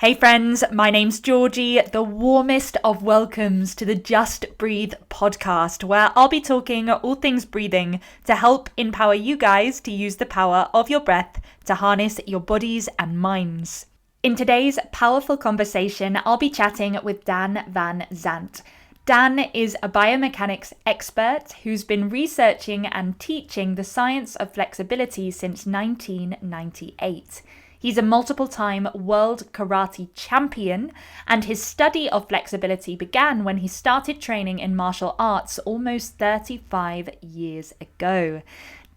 Hey friends, my name's Georgie, the warmest of welcomes to the Just Breathe podcast, where I'll be talking all things breathing to help empower you guys to use the power of your breath to harness your bodies and minds. In today's powerful conversation, I'll be chatting with Dan Van Zandt. Dan is a biomechanics expert who's been researching and teaching the science of flexibility since 1998. He's a multiple-time world karate champion, and his study of flexibility began when he started training in martial arts almost 35 years ago.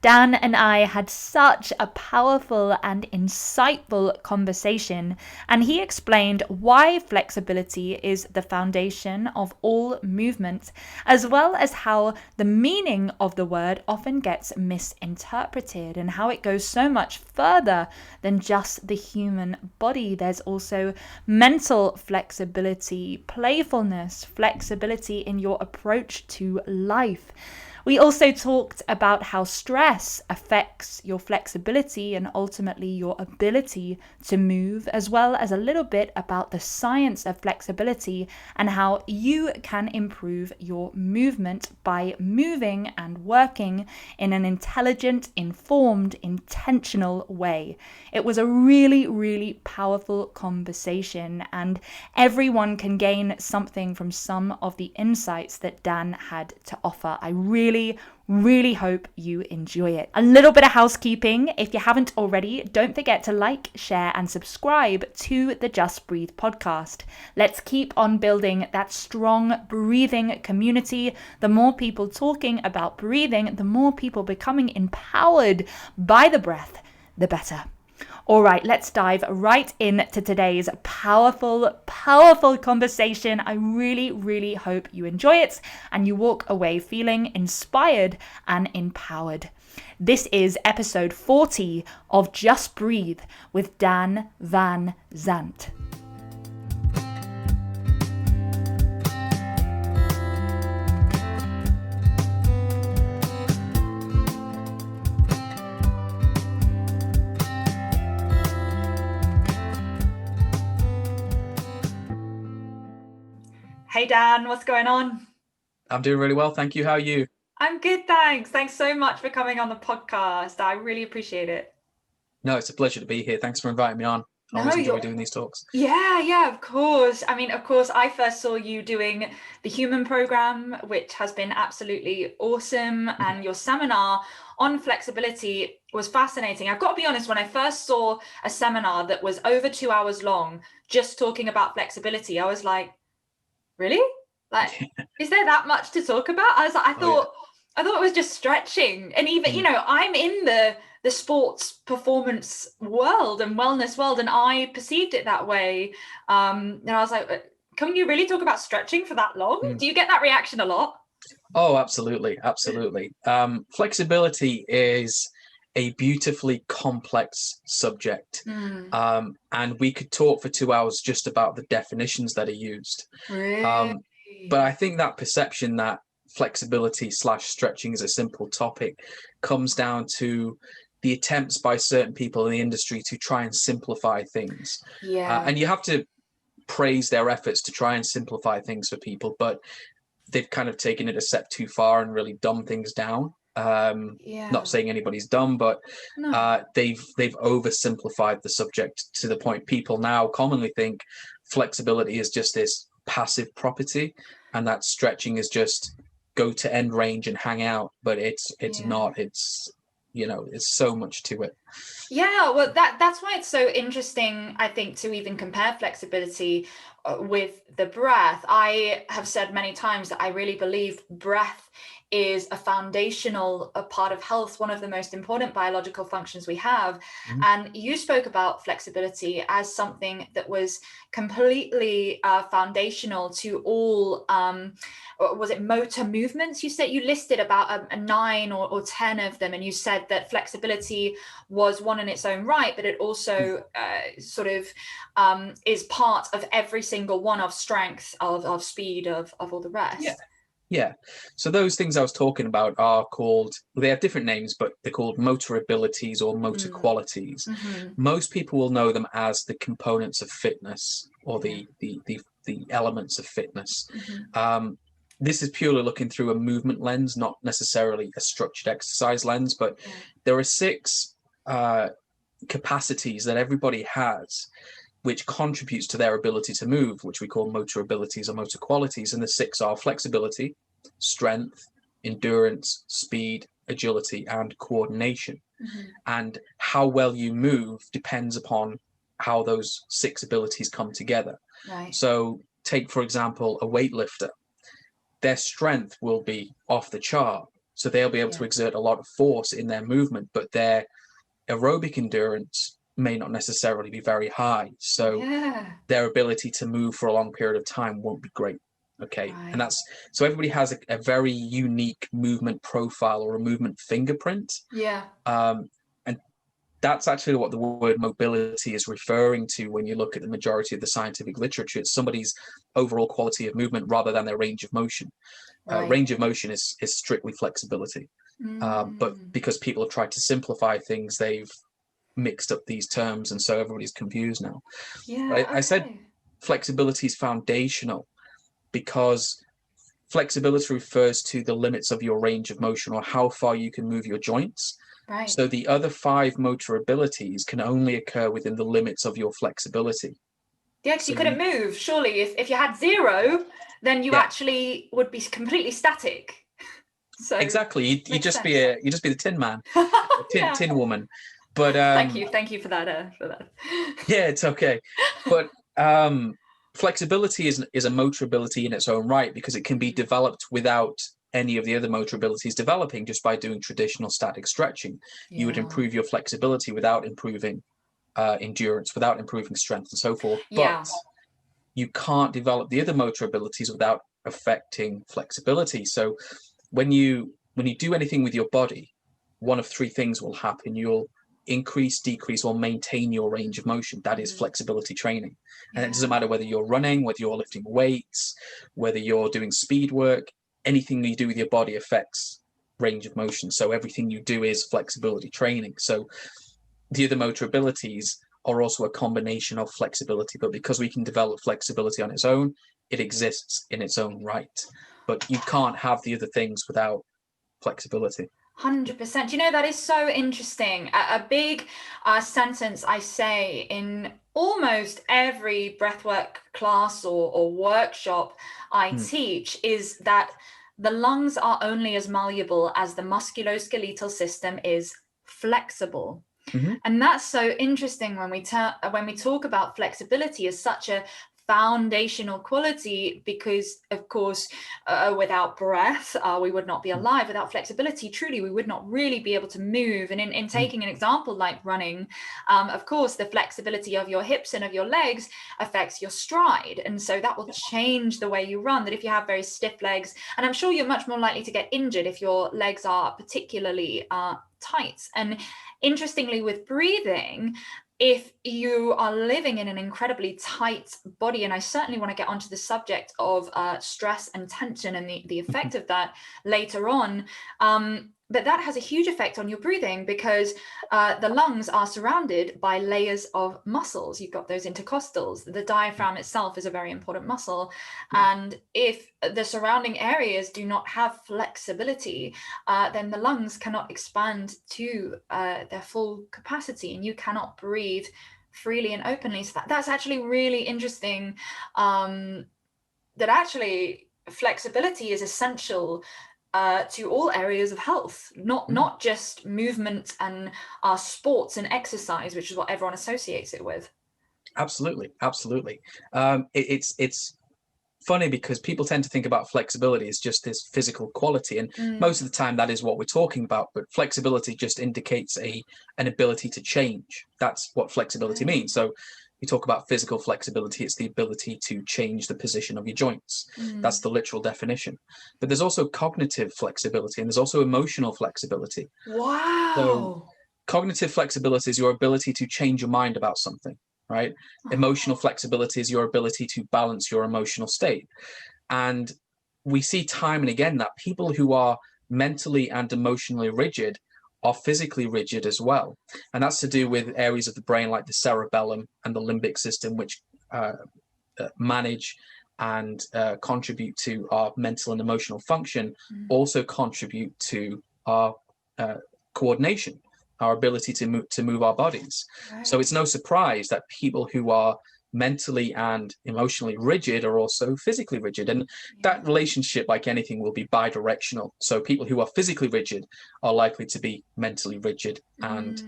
Dan and I had such a powerful and insightful conversation, and he explained why flexibility is the foundation of all movement, as well as how the meaning of the word often gets misinterpreted and how it goes so much further than just the human body. There's also mental flexibility, playfulness, flexibility in your approach to life. We also talked about how stress affects your flexibility and ultimately your ability to move, as well as a little bit about the science of flexibility and how you can improve your movement by moving and working in an intelligent, informed, intentional way. It was a really, really powerful conversation, and everyone can gain something from some of the insights that Dan had to offer. I really hope you enjoy it. A little bit of housekeeping. If you haven't already, don't forget to like, share, and subscribe to the Just Breathe podcast. Let's keep on building that strong breathing community. The more people talking about breathing, the more people becoming empowered by the breath, the better. All right, let's dive right into today's powerful conversation. I really hope you enjoy it and you walk away feeling inspired and empowered. This is episode 40 of Just Breathe with Dan Van Zandt. Hey Dan, what's going on? I'm doing really well, thank you. How are you? I'm good, thanks. Thanks so much for coming on the podcast. I really appreciate it. No, it's a pleasure to be here. Thanks for inviting me on. I always enjoy doing these talks. Yeah, of course. I mean, of course, I first saw you doing the Human program, which has been absolutely awesome. And your seminar on flexibility was fascinating. I've got to be honest, when I first saw a seminar that was over 2 hours long, just talking about flexibility, I was like, really? Like, is there that much to talk about? I thought it was just stretching. And even, I'm in the sports performance world and wellness world, and I perceived it that way. And I was like, can you really talk about stretching for that long? Do you get that reaction a lot? Oh, absolutely. Flexibility is a beautifully complex subject. And we could talk for 2 hours just about the definitions that are used. Really? But I think that perception that flexibility / stretching is a simple topic comes down to the attempts by certain people in the industry to try and simplify things. And you have to praise their efforts to try and simplify things for people, but they've kind of taken it a step too far and really dumbed things down. Not saying anybody's dumb, but they've oversimplified the subject to the point people now commonly think flexibility is just this passive property, and that stretching is just go to end range and hang out. But it's not. It's it's so much to it. Yeah, well, that's why it's so interesting, I think, to even compare flexibility with the breath. I have said many times that I really believe breath is a foundational part of health, one of the most important biological functions we have. And you spoke about flexibility as something that was completely foundational to all, was it motor movements? You said you listed about a 9 or 10 of them, and you said that flexibility was one in its own right, but it also is part of every single one of strength, of speed, of all the rest. Yeah. So those things I was talking about are called, well, they have different names, but they're called motor abilities or motor qualities. Most people will know them as the components of fitness, or the elements of fitness. This is purely looking through a movement lens, not necessarily a structured exercise lens, but there are 6 capacities that everybody has, which contributes to their ability to move, which we call motor abilities or motor qualities. And the 6 are flexibility, strength, endurance, speed, agility, and coordination. And how well you move depends upon how those 6 abilities come together. So take, for example, a weightlifter. Their strength will be off the chart. So they'll be able to exert a lot of force in their movement, but their aerobic endurance may not necessarily be very high. So their ability to move for a long period of time won't be great. Okay. And that's, so everybody has a very unique movement profile or a movement fingerprint. And that's actually what the word mobility is referring to when you look at the majority of the scientific literature. It's somebody's overall quality of movement rather than their range of motion. Range of motion is strictly flexibility. But because people have tried to simplify things, they've mixed up these terms, and so everybody's confused now. I said flexibility is foundational because flexibility refers to the limits of your range of motion, or how far you can move your joints. So the other 5 motor abilities can only occur within the limits of your flexibility. So you couldn't move, surely. If you had 0, then you actually would be completely static. So exactly, you just be the Tin Man, tin Woman. But thank you for that. Yeah, it's okay. But flexibility is a motor ability in its own right, because it can be developed without any of the other motor abilities developing. Just by doing traditional static stretching, you would improve your flexibility without improving endurance, without improving strength, and so forth. But you can't develop the other motor abilities without affecting flexibility. So when you do anything with your body, one of 3 things will happen. You'll increase, decrease, or maintain your range of motion. That is flexibility training. And it doesn't matter whether you're running, whether you're lifting weights, whether you're doing speed work. Anything you do with your body affects range of motion. So everything you do is flexibility training. So the other motor abilities are also a combination of flexibility, but because we can develop flexibility on its own, it exists in its own right. But you can't have the other things without flexibility. 100%. You know, that is so interesting. A big sentence I say in almost every breathwork class or workshop I teach is that the lungs are only as malleable as the musculoskeletal system is flexible. And that's so interesting when we talk about flexibility as such a foundational quality, because of course without breath we would not be alive. Without flexibility, truly we would not really be able to move. And in taking an example like running, of course the flexibility of your hips and of your legs affects your stride, and so that will change the way you run. That if you have very stiff legs, and I'm sure you're much more likely to get injured if your legs are particularly tight. And interestingly, with breathing, if you are living in an incredibly tight body, and I certainly want to get onto the subject of stress and tension and the effect of that later on, but that has a huge effect on your breathing, because the lungs are surrounded by layers of muscles. You've got those intercostals. The diaphragm itself is a very important muscle. And if the surrounding areas do not have flexibility, then the lungs cannot expand to their full capacity, and you cannot breathe freely and openly. So that's actually really interesting, that actually flexibility is essential to all areas of health, not just movement and sports and exercise, which is what everyone associates it with. Absolutely. It's funny because people tend to think about flexibility as just this physical quality, and most of the time that is what we're talking about. But flexibility just indicates an ability to change. That's what flexibility means. So you talk about physical flexibility, it's the ability to change the position of your joints. That's the literal definition. But there's also cognitive flexibility, and there's also emotional flexibility. Wow. So cognitive flexibility is your ability to change your mind about something, right? Emotional flexibility is your ability to balance your emotional state. And we see time and again that people who are mentally and emotionally rigid are physically rigid as well. And that's to do with areas of the brain like the cerebellum and the limbic system, which manage and contribute to our mental and emotional function, also contribute to our coordination, our ability to move our bodies. Right. So it's no surprise that people who are mentally and emotionally rigid are also physically rigid, and that relationship, like anything, will be bidirectional. So people who are physically rigid are likely to be mentally rigid and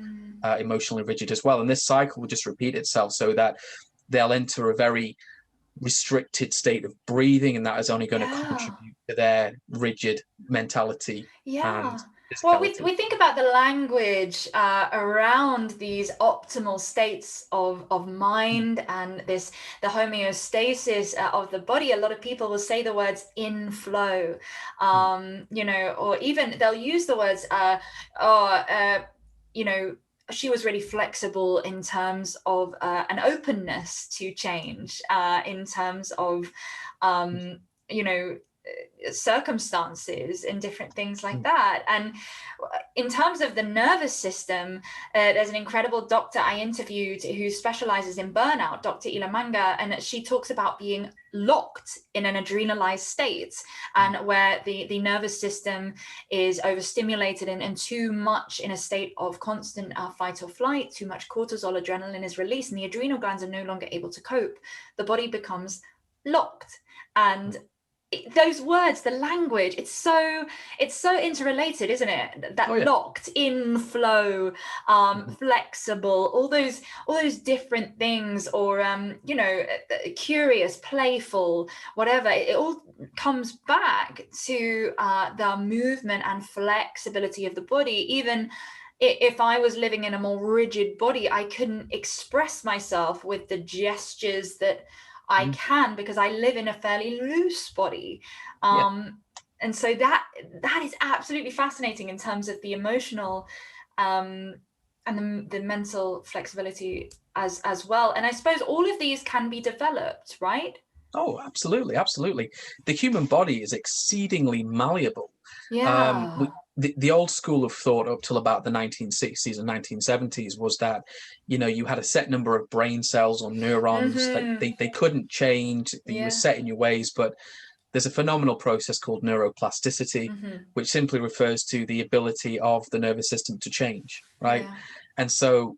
emotionally rigid as well, and this cycle will just repeat itself, so that they'll enter a very restricted state of breathing, and that is only going to contribute to their rigid mentality and well, we think about the language around these optimal states of mind and the homeostasis of the body. A lot of people will say the words in flow, you know, or even they'll use the words, you know, she was really flexible in terms of an openness to change, in terms of, you know, circumstances and different things like that. And in terms of the nervous system, there's an incredible doctor I interviewed who specializes in burnout, Dr. Ilamanga, and she talks about being locked in an adrenalized state, and where the nervous system is overstimulated and too much in a state of constant fight or flight. Too much cortisol, adrenaline is released, and the adrenal glands are no longer able to cope. The body becomes locked. And those words, the language, it's so interrelated, isn't it? That locked, in flow, flexible, all those different things, or you know, curious, playful, whatever. It all comes back to the movement and flexibility of the body. Even if I was living in a more rigid body, I couldn't express myself with the gestures that I can, because I live in a fairly loose body. And so that is absolutely fascinating in terms of the emotional and the mental flexibility as well. And I suppose all of these can be developed, right? Oh, absolutely, absolutely. The human body is exceedingly malleable. The old school of thought up till about the 1960s and 1970s was that, you know, you had a set number of brain cells or neurons, they couldn't change, you were set in your ways. But there's a phenomenal process called neuroplasticity, which simply refers to the ability of the nervous system to change, right? And so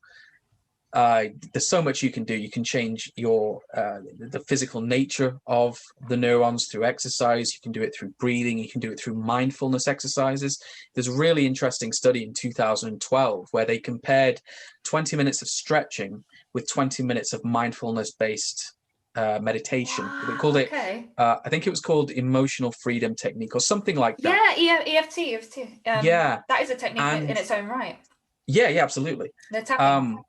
there's so much you can do. You can change your the physical nature of the neurons through exercise. You can do it through breathing. You can do it through mindfulness exercises. There's a really interesting study in 2012 where they compared 20 minutes of stretching with 20 minutes of mindfulness-based meditation. They called it, I think it was called emotional freedom technique or something like that. EFT. That is a technique in its own right. Yeah, absolutely. The tapping.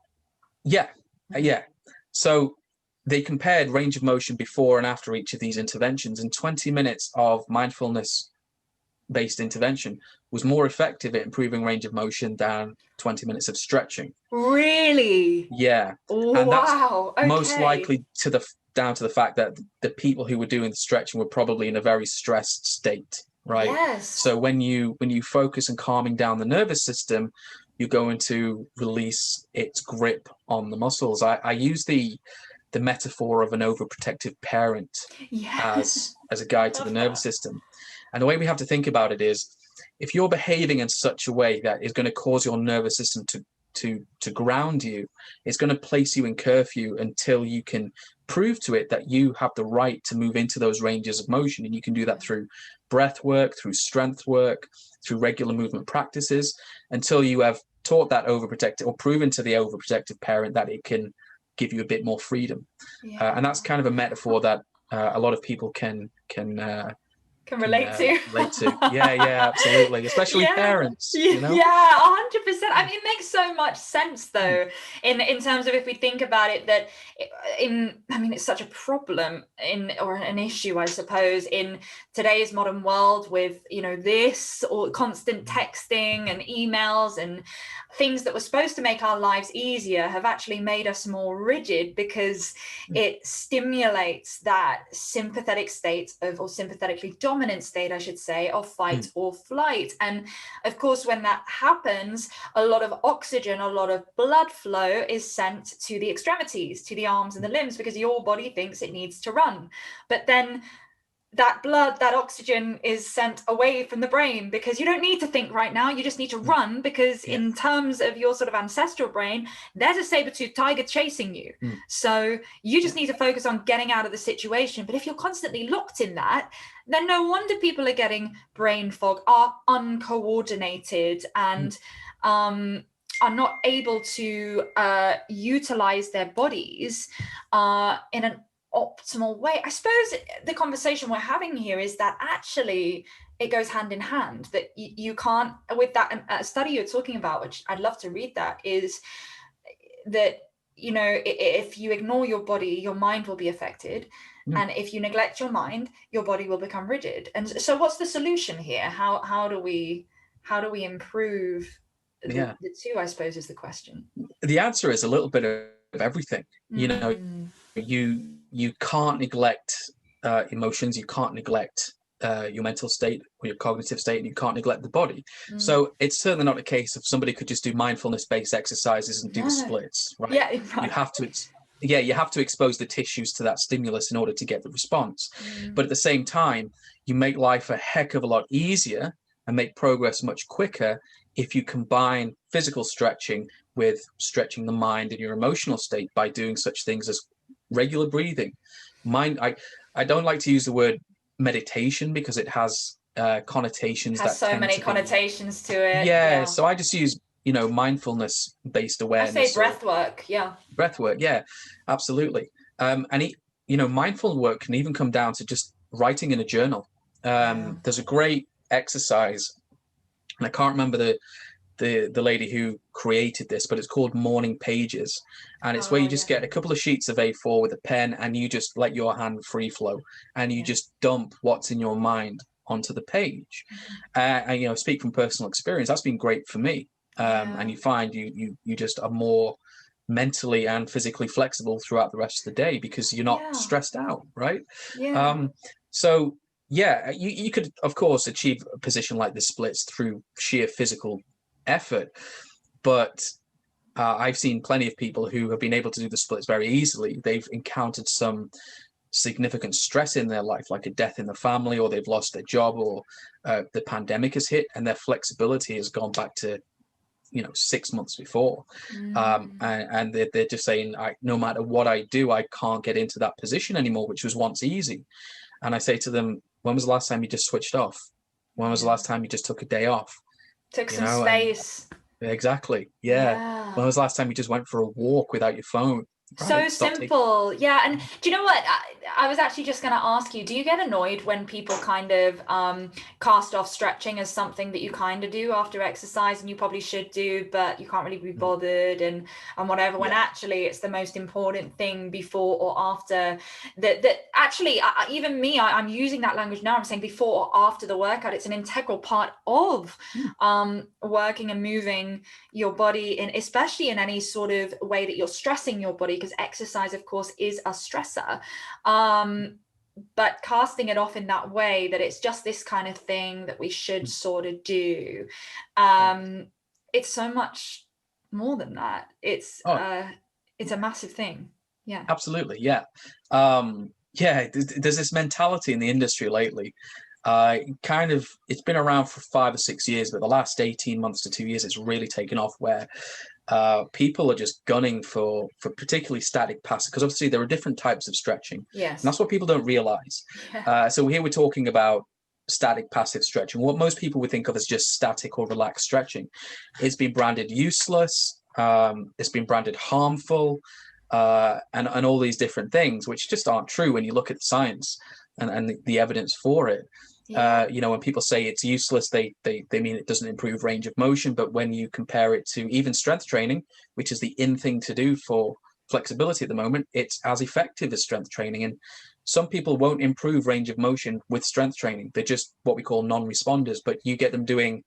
So they compared range of motion before and after each of these interventions, and 20 minutes of mindfulness-based intervention was more effective at improving range of motion than 20 minutes of stretching. Really? Yeah. Wow. And that's most likely down to the fact that the people who were doing the stretching were probably in a very stressed state, right? Yes. So when you focus on calming down the nervous system, you're going to release its grip on the muscles. I use the metaphor of an overprotective parent as a guide to the nervous system. And the way we have to think about it is, if you're behaving in such a way that is going to cause your nervous system to ground you, it's going to place you in curfew until you can prove to it that you have the right to move into those ranges of motion. And you can do that through breath work, through strength work, through regular movement practices, until you have taught that overprotective or proven to the overprotective parent that it can give you a bit more freedom. And that's kind of a metaphor that a lot of people can relate to. Yeah, absolutely. Especially parents. You know? Yeah, 100%. I mean, it makes so much sense though, in terms of, if we think about it, that it's such a problem or an issue, I suppose, in today's modern world with, you know, this or constant texting and emails and things that were supposed to make our lives easier have actually made us more rigid, because it stimulates that sympathetic state of, or sympathetically dominant dominant state, I should say, of fight or flight. And of course, when that happens, a lot of oxygen, a lot of blood flow is sent to the extremities, to the arms and the limbs, because your body thinks it needs to run. But then that blood, that oxygen is sent away from the brain, because you don't need to think right now, you just need to run, because in terms of your sort of ancestral brain, there's a saber-toothed tiger chasing you. So you just need to focus on getting out of the situation. But if you're constantly locked in that, then no wonder people are getting brain fog, are uncoordinated, and are not able to utilize their bodies in an optimal way. I suppose the conversation we're having here is that actually it goes hand in hand, that you can't, with that study you're talking about, which I'd love to read, that is that, you know, if you ignore your body, your mind will be affected. And if you neglect your mind, your body will become rigid. And so what's the solution here? How do we improve the two, I suppose, is the question. The answer is a little bit of everything. You know, you can't neglect emotions, you can't neglect your mental state or your cognitive state, and you can't neglect the body. So it's certainly not a case of somebody could just do mindfulness-based exercises and do the splits, right? Yeah, right. You have to expose the tissues to that stimulus in order to get the response. But at the same time, you make life a heck of a lot easier and make progress much quicker if you combine physical stretching with stretching the mind and your emotional state by doing such things as regular breathing. I don't like to use the word meditation because it has connotations that so many connotations to it. Yeah, so I just use, you know, mindfulness based awareness. I say breath work. Breath work, yeah, absolutely. You know, mindful work can even come down to just writing in a journal. There's a great exercise, and I can't remember the lady who created this, but it's called Morning Pages, and it's where you just get a couple of sheets of A4 with a pen, and you just let your hand free flow, and you just dump what's in your mind onto the page. And you know, speak from personal experience, that's been great for me. And you find you just are more mentally and physically flexible throughout the rest of the day because you're not stressed out, right? So yeah, you could of course achieve a position like the splits through sheer physical effort, but I've seen plenty of people who have been able to do the splits very easily. They've encountered some significant stress in their life, like a death in the family, or they've lost their job, or the pandemic has hit, and their flexibility has gone back to, you know, 6 months before. And they're just saying, no matter what I do, I can't get into that position anymore, which was once easy. And I say to them, when was the last time you just switched off? When was the last time you just took a day off? Took some space. Exactly. Yeah. When was the last time you just went for a walk without your phone? Right? So simple. Yeah. And do you know what? I was actually just going to ask you, do you get annoyed when people kind of cast off stretching as something that you kind of do after exercise and you probably should do, but you can't really be bothered and whatever, when actually it's the most important thing before or after that actually, even me, I'm using that language now. I'm saying before or after the workout, it's an integral part of working and moving your body, in, especially in any sort of way that you're stressing your body, because exercise, of course, is a stressor. But casting it off in that way, that it's just this kind of thing that we should sort of do. It's so much more than that. It's a massive thing. Yeah, absolutely. Yeah. There's this mentality in the industry lately. It's been around for 5 or 6 years, but the last 18 months to 2 years, it's really taken off, where people are just gunning for particularly static passive, because obviously there are different types of stretching. Yes. And that's what people don't realize. So here we're talking about static passive stretching, what most people would think of as just static or relaxed stretching. It's been branded useless, it's been branded harmful, and all these different things, which just aren't true when you look at the science and the evidence for it. You know, when people say it's useless, they mean it doesn't improve range of motion. But when you compare it to even strength training, which is the in thing to do for flexibility at the moment, it's as effective as strength training. And some people won't improve range of motion with strength training. They're just what we call non-responders. But you get them doing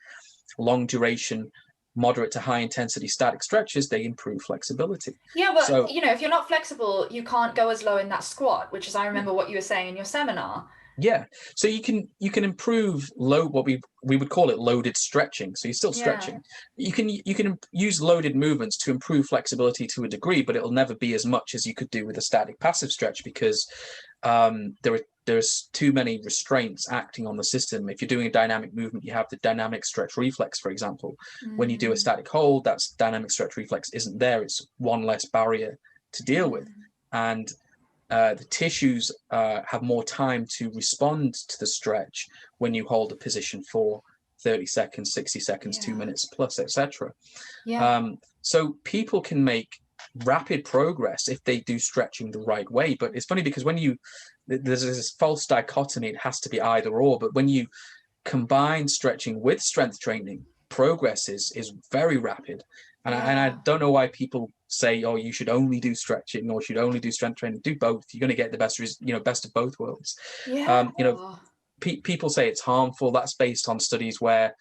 long duration, moderate to high intensity static stretches, they improve flexibility. Yeah, but so, you know, if you're not flexible, you can't go as low in that squat, which is, I remember what you were saying in your seminar. Yeah, so you can improve what we would call it loaded stretching. So you're still stretching. You can use loaded movements to improve flexibility to a degree, but it'll never be as much as you could do with a static passive stretch, because there's too many restraints acting on the system. If you're doing a dynamic movement, you have the dynamic stretch reflex, for example. When you do a static hold, that dynamic stretch reflex isn't there. It's one less barrier to deal with, and the tissues have more time to respond to the stretch when you hold a position for 30 seconds, 60 seconds, 2 minutes plus, etc. So people can make rapid progress if they do stretching the right way. But it's funny because there's this false dichotomy, it has to be either or, but when you combine stretching with strength training, progress is very rapid. And I don't know why people say, oh, you should only do stretching or should only do strength training. Do both. You're going to get the best of both worlds. People say it's harmful. That's based on studies where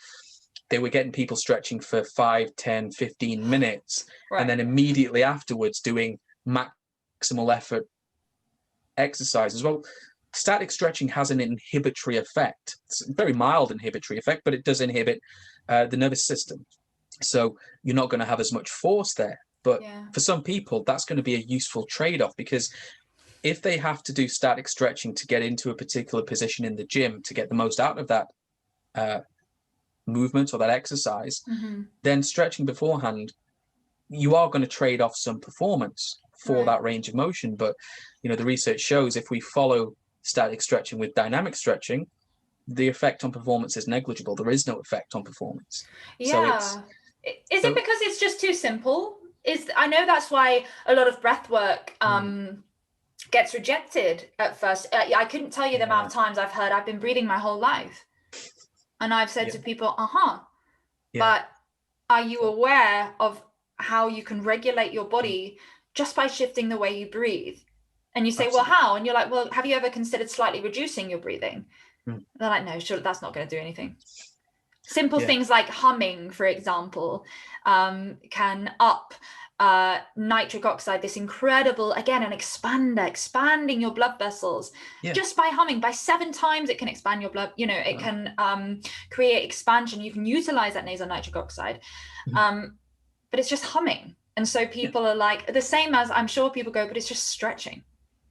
they were getting people stretching for 5, 10, 15 minutes, and then immediately afterwards doing maximal effort exercises. Well, static stretching has an inhibitory effect. It's a very mild inhibitory effect, but it does inhibit the nervous system. So you're not going to have as much force there. But for some people, that's going to be a useful trade-off, because if they have to do static stretching to get into a particular position in the gym to get the most out of that movement or that exercise, then stretching beforehand, you are going to trade off some performance for that range of motion. But, the research shows if we follow static stretching with dynamic stretching, the effect on performance is negligible. There is no effect on performance. So is it because it's just too simple? I know that's why a lot of breath work gets rejected at first. I couldn't tell you the amount of times I've heard, I've been breathing my whole life. And I've said to people, but are you aware of how you can regulate your body just by shifting the way you breathe? And you say, well, how? And you're like, well, have you ever considered slightly reducing your breathing? They're like, no, sure, that's not going to do anything. Simple things like humming, for example, can up nitric oxide, this incredible, again, an expander, expanding your blood vessels. Just by humming, by 7 times it can expand your blood, it can create expansion. You can utilize that nasal nitric oxide, but it's just humming. And so people are like, the same as, I'm sure people go, but it's just stretching.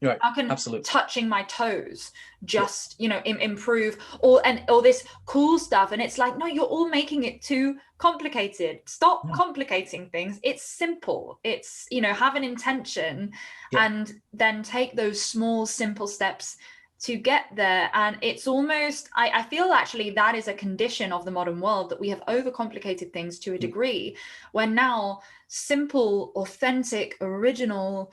Right. How can touching my toes just improve all this cool stuff? And it's like, no, you're all making it too complicated. Stop complicating things. It's simple. It's have an intention and then take those small simple steps to get there. And it's almost, I feel actually that is a condition of the modern world, that we have overcomplicated things to a degree, when now simple, authentic, original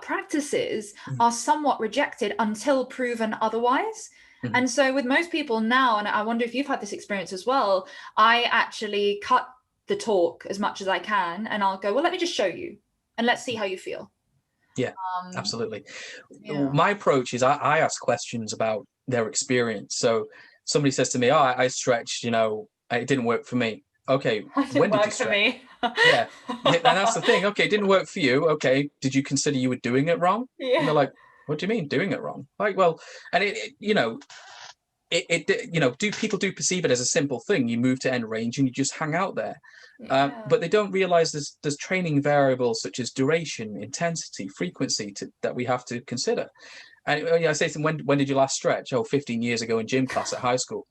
practices are somewhat rejected until proven otherwise. And so with most people now, and I wonder if you've had this experience as well, I actually cut the talk as much as I can, and I'll go, well, let me just show you and let's see how you feel. Absolutely. My approach is I ask questions about their experience. So somebody says to me, oh, I stretched, it didn't work for me. Okay, when did you stretch? For me. And that's the thing. Okay, it didn't work for you. Okay, did you consider you were doing it wrong? And they're like, what do you mean doing it wrong? Like, well, and do people do perceive it as a simple thing? You move to end range and you just hang out there. But they don't realize there's training variables such as duration, intensity, frequency that we have to consider. And I say to them, when did you last stretch? Oh, 15 years ago in gym class at high school.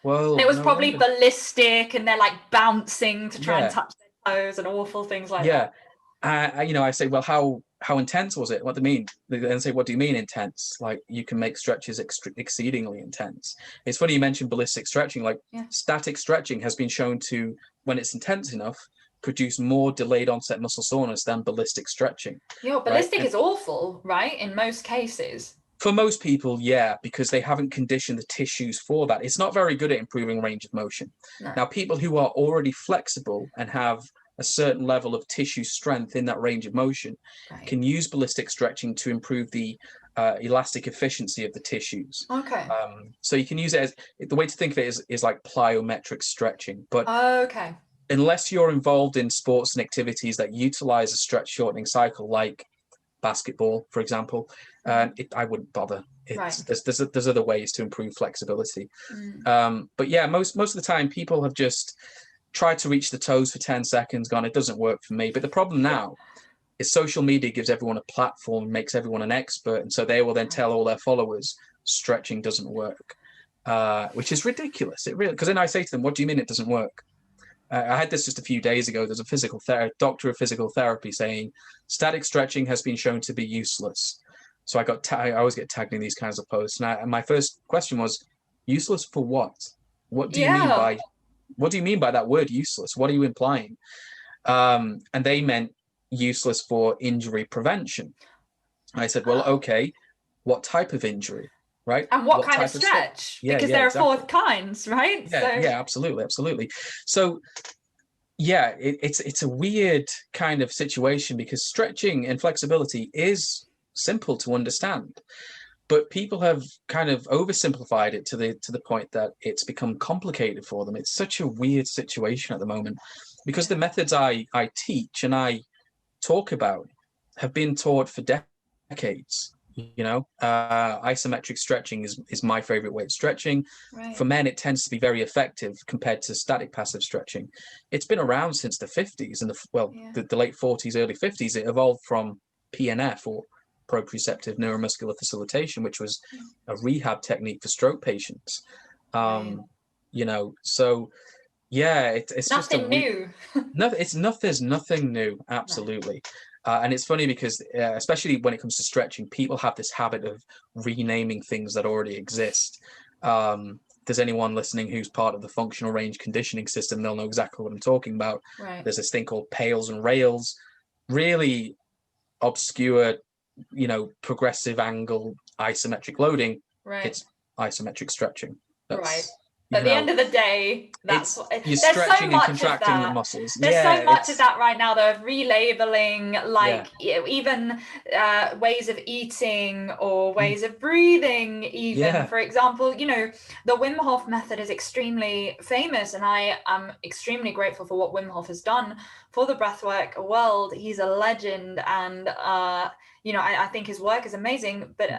Well, and it was probably ballistic, and they're like bouncing to try and touch their toes and awful things like that. I say, well, how intense was it? What do you mean? They then say, what do you mean intense? Like, you can make stretches exceedingly intense. It's funny you mentioned ballistic stretching. Like static stretching has been shown to, when it's intense enough, produce more delayed onset muscle soreness than ballistic stretching. Ballistic is awful, right? In most cases. For most people, because they haven't conditioned the tissues for that. It's not very good at improving range of motion. No. Now, people who are already flexible and have a certain level of tissue strength in that range of motion can use ballistic stretching to improve the elastic efficiency of the tissues. So you can use it as, the way to think of it is like plyometric stretching. But unless you're involved in sports and activities that utilize a stretch shortening cycle, like basketball, for example. I wouldn't bother. There's other ways to improve flexibility. But yeah, most of the time people have just tried to reach the toes for 10 seconds, gone, it doesn't work for me. But the problem now is social media gives everyone a platform, makes everyone an expert, and so they will then tell all their followers stretching doesn't work, which is ridiculous. It really, because then I say to them, what do you mean it doesn't work? I had this just a few days ago. There's a doctor of physical therapy saying static stretching has been shown to be useless. So I always get tagged in these kinds of posts, and my first question was, useless for what? What do you mean by that word useless? What are you implying? And they meant useless for injury prevention. I said, well, okay, what type of injury, right? And what kind of stretch? Because there are exactly 4 kinds, right? Yeah, absolutely. So yeah, it's a weird kind of situation, because stretching and flexibility is simple to understand, but people have kind of oversimplified it to the point that it's become complicated for them. It's such a weird situation at the moment, because the methods I teach and I talk about have been taught for decades. Isometric stretching is my favorite way of stretching. For men, it tends to be very effective compared to static passive stretching. It's been around since the 50s and the late 40s, early 50s. It evolved from PNF, or proprioceptive neuromuscular facilitation, which was a rehab technique for stroke patients. So yeah, it's nothing new. There's nothing new, absolutely. And it's funny because especially when it comes to stretching, people have this habit of renaming things that already exist. There's anyone listening who's part of the functional range conditioning system, they'll know exactly what I'm talking about. There's this thing called pails and rails, really obscure, progressive angle isometric loading. It's isometric stretching. At the end of the day, you're stretching and contracting the muscles. There's so much of that right now, though, of relabeling, even ways of eating or ways of breathing, even. For example, the Wim Hof method is extremely famous, and I am extremely grateful for what Wim Hof has done for the breathwork world. He's a legend, and I think his work is amazing, but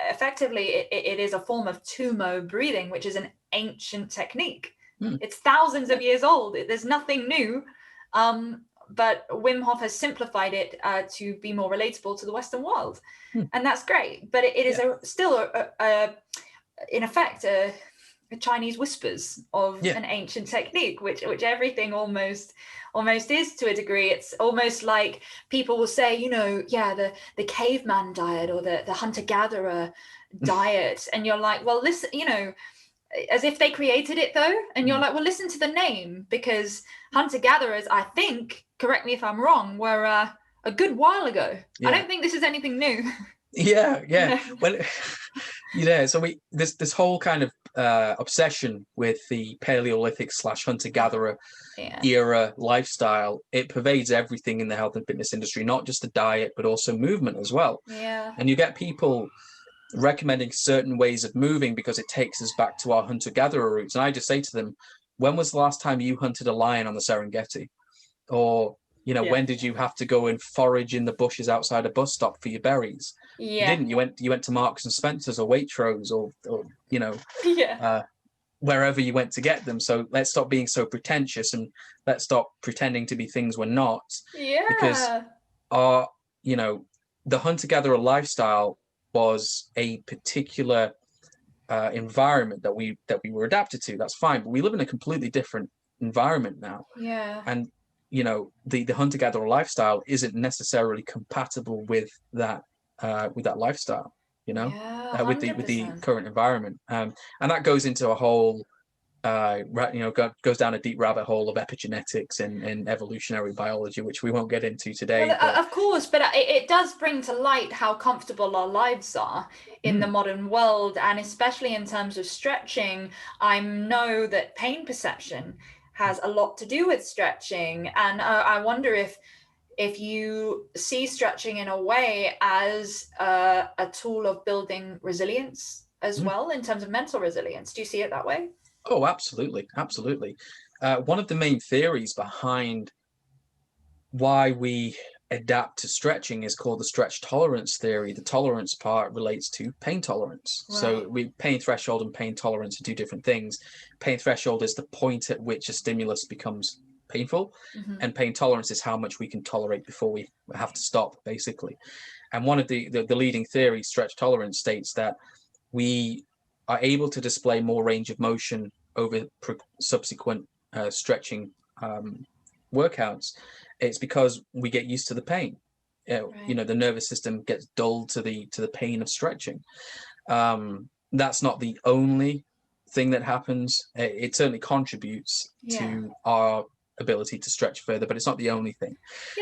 effectively it is a form of Tumo breathing, which is an ancient technique. It's thousands of years old. There's nothing new, but Wim Hof has simplified it to be more relatable to the Western world, and that's great. But it is still in effect a Chinese whispers of an ancient technique, which everything almost is to a degree. It's almost like people will say, the caveman diet or the hunter-gatherer diet, and you're like, well, listen, as if they created it though, and you're like, well, listen to the name, because hunter-gatherers, I think, correct me if I'm wrong, were a good while ago. I don't think this is anything new. Well, so this whole kind of obsession with the Paleolithic / hunter-gatherer era lifestyle, it pervades everything in the health and fitness industry, not just the diet, but also movement as well. And you get people recommending certain ways of moving because it takes us back to our hunter-gatherer roots. And I just say to them, when was the last time you hunted a lion on the Serengeti? Or when did you have to go and forage in the bushes outside a bus stop for your berries? You didn't. You went to Marks and Spencer's or Waitrose or wherever you went to get them. So let's stop being so pretentious, and let's stop pretending to be things we're not. Because the hunter-gatherer lifestyle was a particular environment that we were adapted to. That's fine, but we live in a completely different environment now. And the hunter-gatherer lifestyle isn't necessarily compatible with that lifestyle, with the current environment, and that goes into a whole goes down a deep rabbit hole of epigenetics and evolutionary biology, which we won't get into today. Well, of course, but it does bring to light how comfortable our lives are in the modern world, and especially in terms of stretching. I know that pain perception has a lot to do with stretching, and I wonder if you see stretching in a way as a tool of building resilience as well, in terms of mental resilience. Do you see it that way? Oh, absolutely. One of the main theories behind why we adapt to stretching is called the stretch tolerance theory. The tolerance part relates to pain tolerance. Right. So pain threshold and pain tolerance are two different things. Pain threshold is the point at which a stimulus becomes painful, and pain tolerance is how much we can tolerate before we have to stop, basically. And one of the leading theories, stretch tolerance, states that we are able to display more range of motion over subsequent stretching workouts. It's because we get used to the pain. Right. The nervous system gets dulled to the pain of stretching. That's not the only thing that happens. It certainly contributes to our ability to stretch further, but it's not the only thing.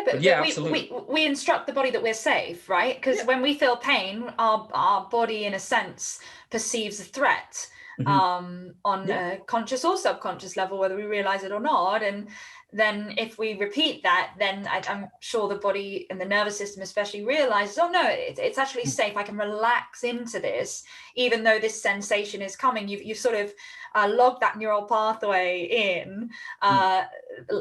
But absolutely. We instruct the body that we're safe, right? Because when we feel pain, our body, in a sense, perceives a threat on a conscious or subconscious level, whether we realize it or not. And then if we repeat that, then I'm sure the body and the nervous system especially realizes, oh no, it's actually safe. I can relax into this, even though this sensation is coming. You've sort of logged that neural pathway in,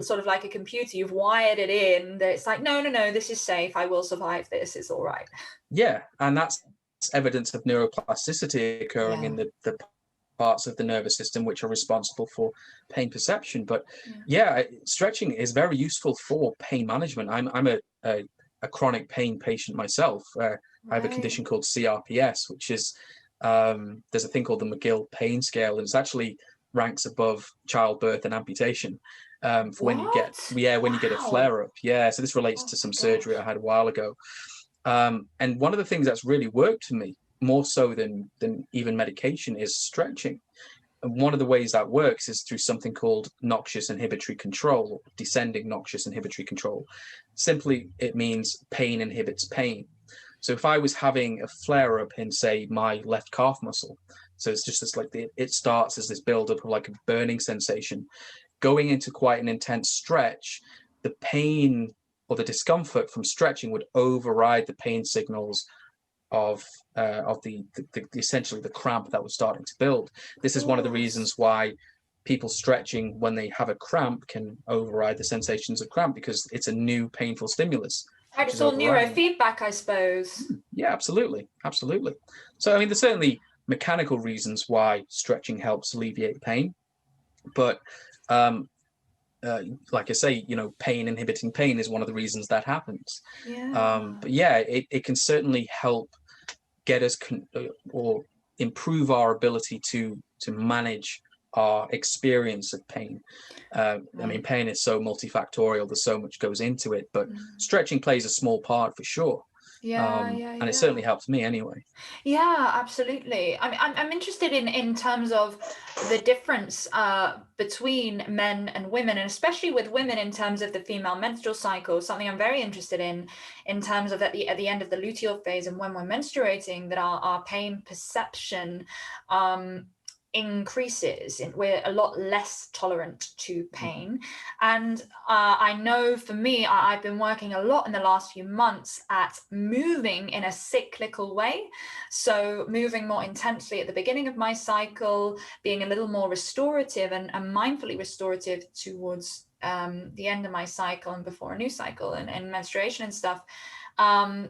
sort of like a computer. You've wired it in that it's like, no, this is safe. I will survive this. It's all right. Yeah, and that's evidence of neuroplasticity occurring in the parts of the nervous system which are responsible for pain perception. But stretching is very useful for pain management. I'm a chronic pain patient myself. I have a condition called CRPS, which is there's a thing called the McGill pain scale, and it's actually ranks above childbirth and amputation for when you get when you get a flare up. So this relates to some surgery I had a while ago. And one of the things that's really worked for me, more so than even medication, is stretching. And one of the ways that works is through something called noxious inhibitory control, or descending noxious inhibitory control. Simply, it means pain inhibits pain. So if I was having a flare up in, say, my left calf muscle, so it's just this, like, it starts as this buildup of like a burning sensation, going into quite an intense stretch, the pain or the discomfort from stretching would override the pain signals of the essentially the cramp that was starting to build. This is one of the reasons why people stretching when they have a cramp can override the sensations of cramp, because it's a new painful stimulus. Right, it's all neurofeedback, I suppose. Yeah, absolutely. So I mean, there's certainly mechanical reasons why stretching helps alleviate pain, but like I say, pain inhibiting pain is one of the reasons that happens. But it can certainly help get us or improve our ability to manage our experience of pain. I mean, pain is so multifactorial, there's so much goes into it, but stretching plays a small part for sure. And it certainly helps me anyway. Yeah, absolutely. I mean, I'm interested in terms of the difference between men and women, and especially with women in terms of the female menstrual cycle. Something I'm very interested in terms of at the end of the luteal phase and when we're menstruating, that our pain perception increases. We're a lot less tolerant to pain. And I know for me, I've been working a lot in the last few months at moving in a cyclical way. So moving more intensely at the beginning of my cycle, being a little more restorative and mindfully restorative towards the end of my cycle and before a new cycle and menstruation and stuff.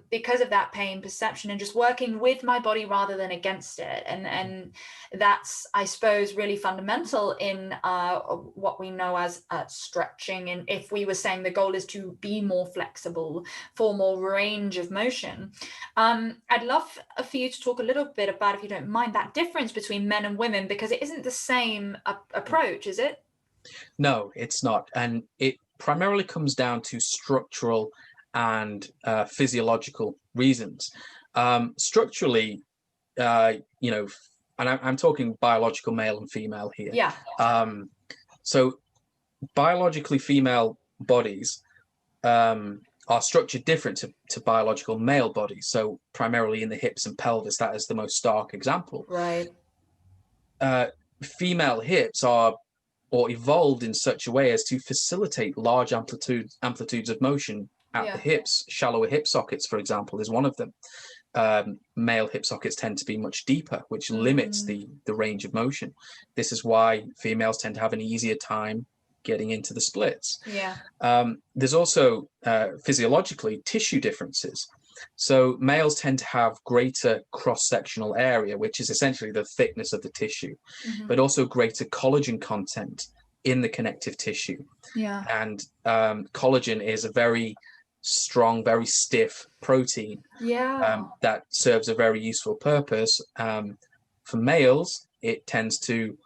Because of that pain perception, and just working with my body rather than against it. And that's, I suppose, really fundamental in what we know as stretching. And if we were saying the goal is to be more flexible for more range of motion, I'd love for you to talk a little bit about, if you don't mind, that difference between men and women, because it isn't the same approach, is it? No, it's not. And it primarily comes down to structural and physiological reasons. Structurally, and I'm talking biological male and female here. Yeah. So biologically female bodies are structured different to biological male bodies. So primarily in the hips and pelvis, that is the most stark example. Right. Female hips are evolved in such a way as to facilitate large amplitudes of motion at the hips. Shallower hip sockets, for example, is one of them. Male hip sockets tend to be much deeper, which limits the range of motion. This is why females tend to have an easier time getting into the splits. Yeah. There's also physiologically tissue differences. So males tend to have greater cross-sectional area, which is essentially the thickness of the tissue, but also greater collagen content in the connective tissue. Yeah. And collagen is a very strong, very stiff protein that serves a very useful purpose. For males, it tends to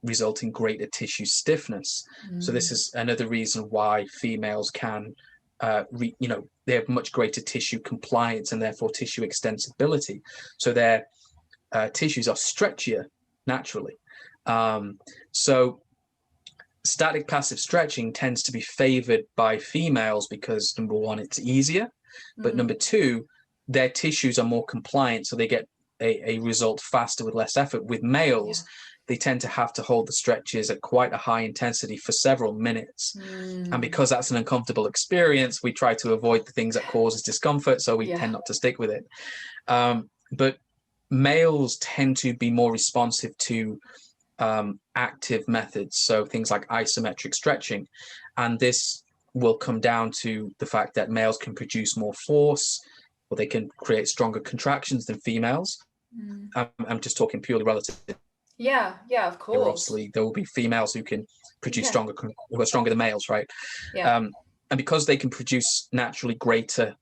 result in greater tissue stiffness. So this is another reason why females can, they have much greater tissue compliance and therefore tissue extensibility. So their tissues are stretchier naturally. So static passive stretching tends to be favored by females because, number one, it's easier, but number two, their tissues are more compliant, so they get a result faster with less effort. With males, they tend to have to hold the stretches at quite a high intensity for several minutes. And because that's an uncomfortable experience, we try to avoid the things that causes discomfort, so we tend not to stick with it. But males tend to be more responsive to active methods, so things like isometric stretching, and this will come down to the fact that males can produce more force, or they can create stronger contractions than females. I'm just talking purely relative. Yeah, of course. Obviously, there will be females who can produce who are stronger than males, right? And because they can produce naturally greater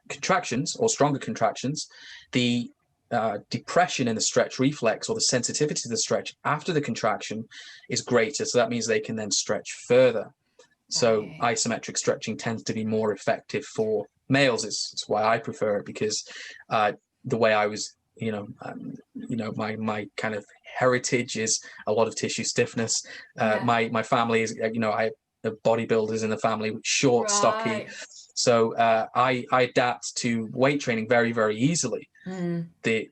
contractions or stronger contractions, the depression in the stretch reflex, or the sensitivity to the stretch after the contraction, is greater. So that means they can then stretch further. So isometric stretching tends to be more effective for males. It's why I prefer it, because the way I was, my kind of heritage is a lot of tissue stiffness. My family is, I have bodybuilders in the family, short, stocky. So I adapt to weight training very, very easily. The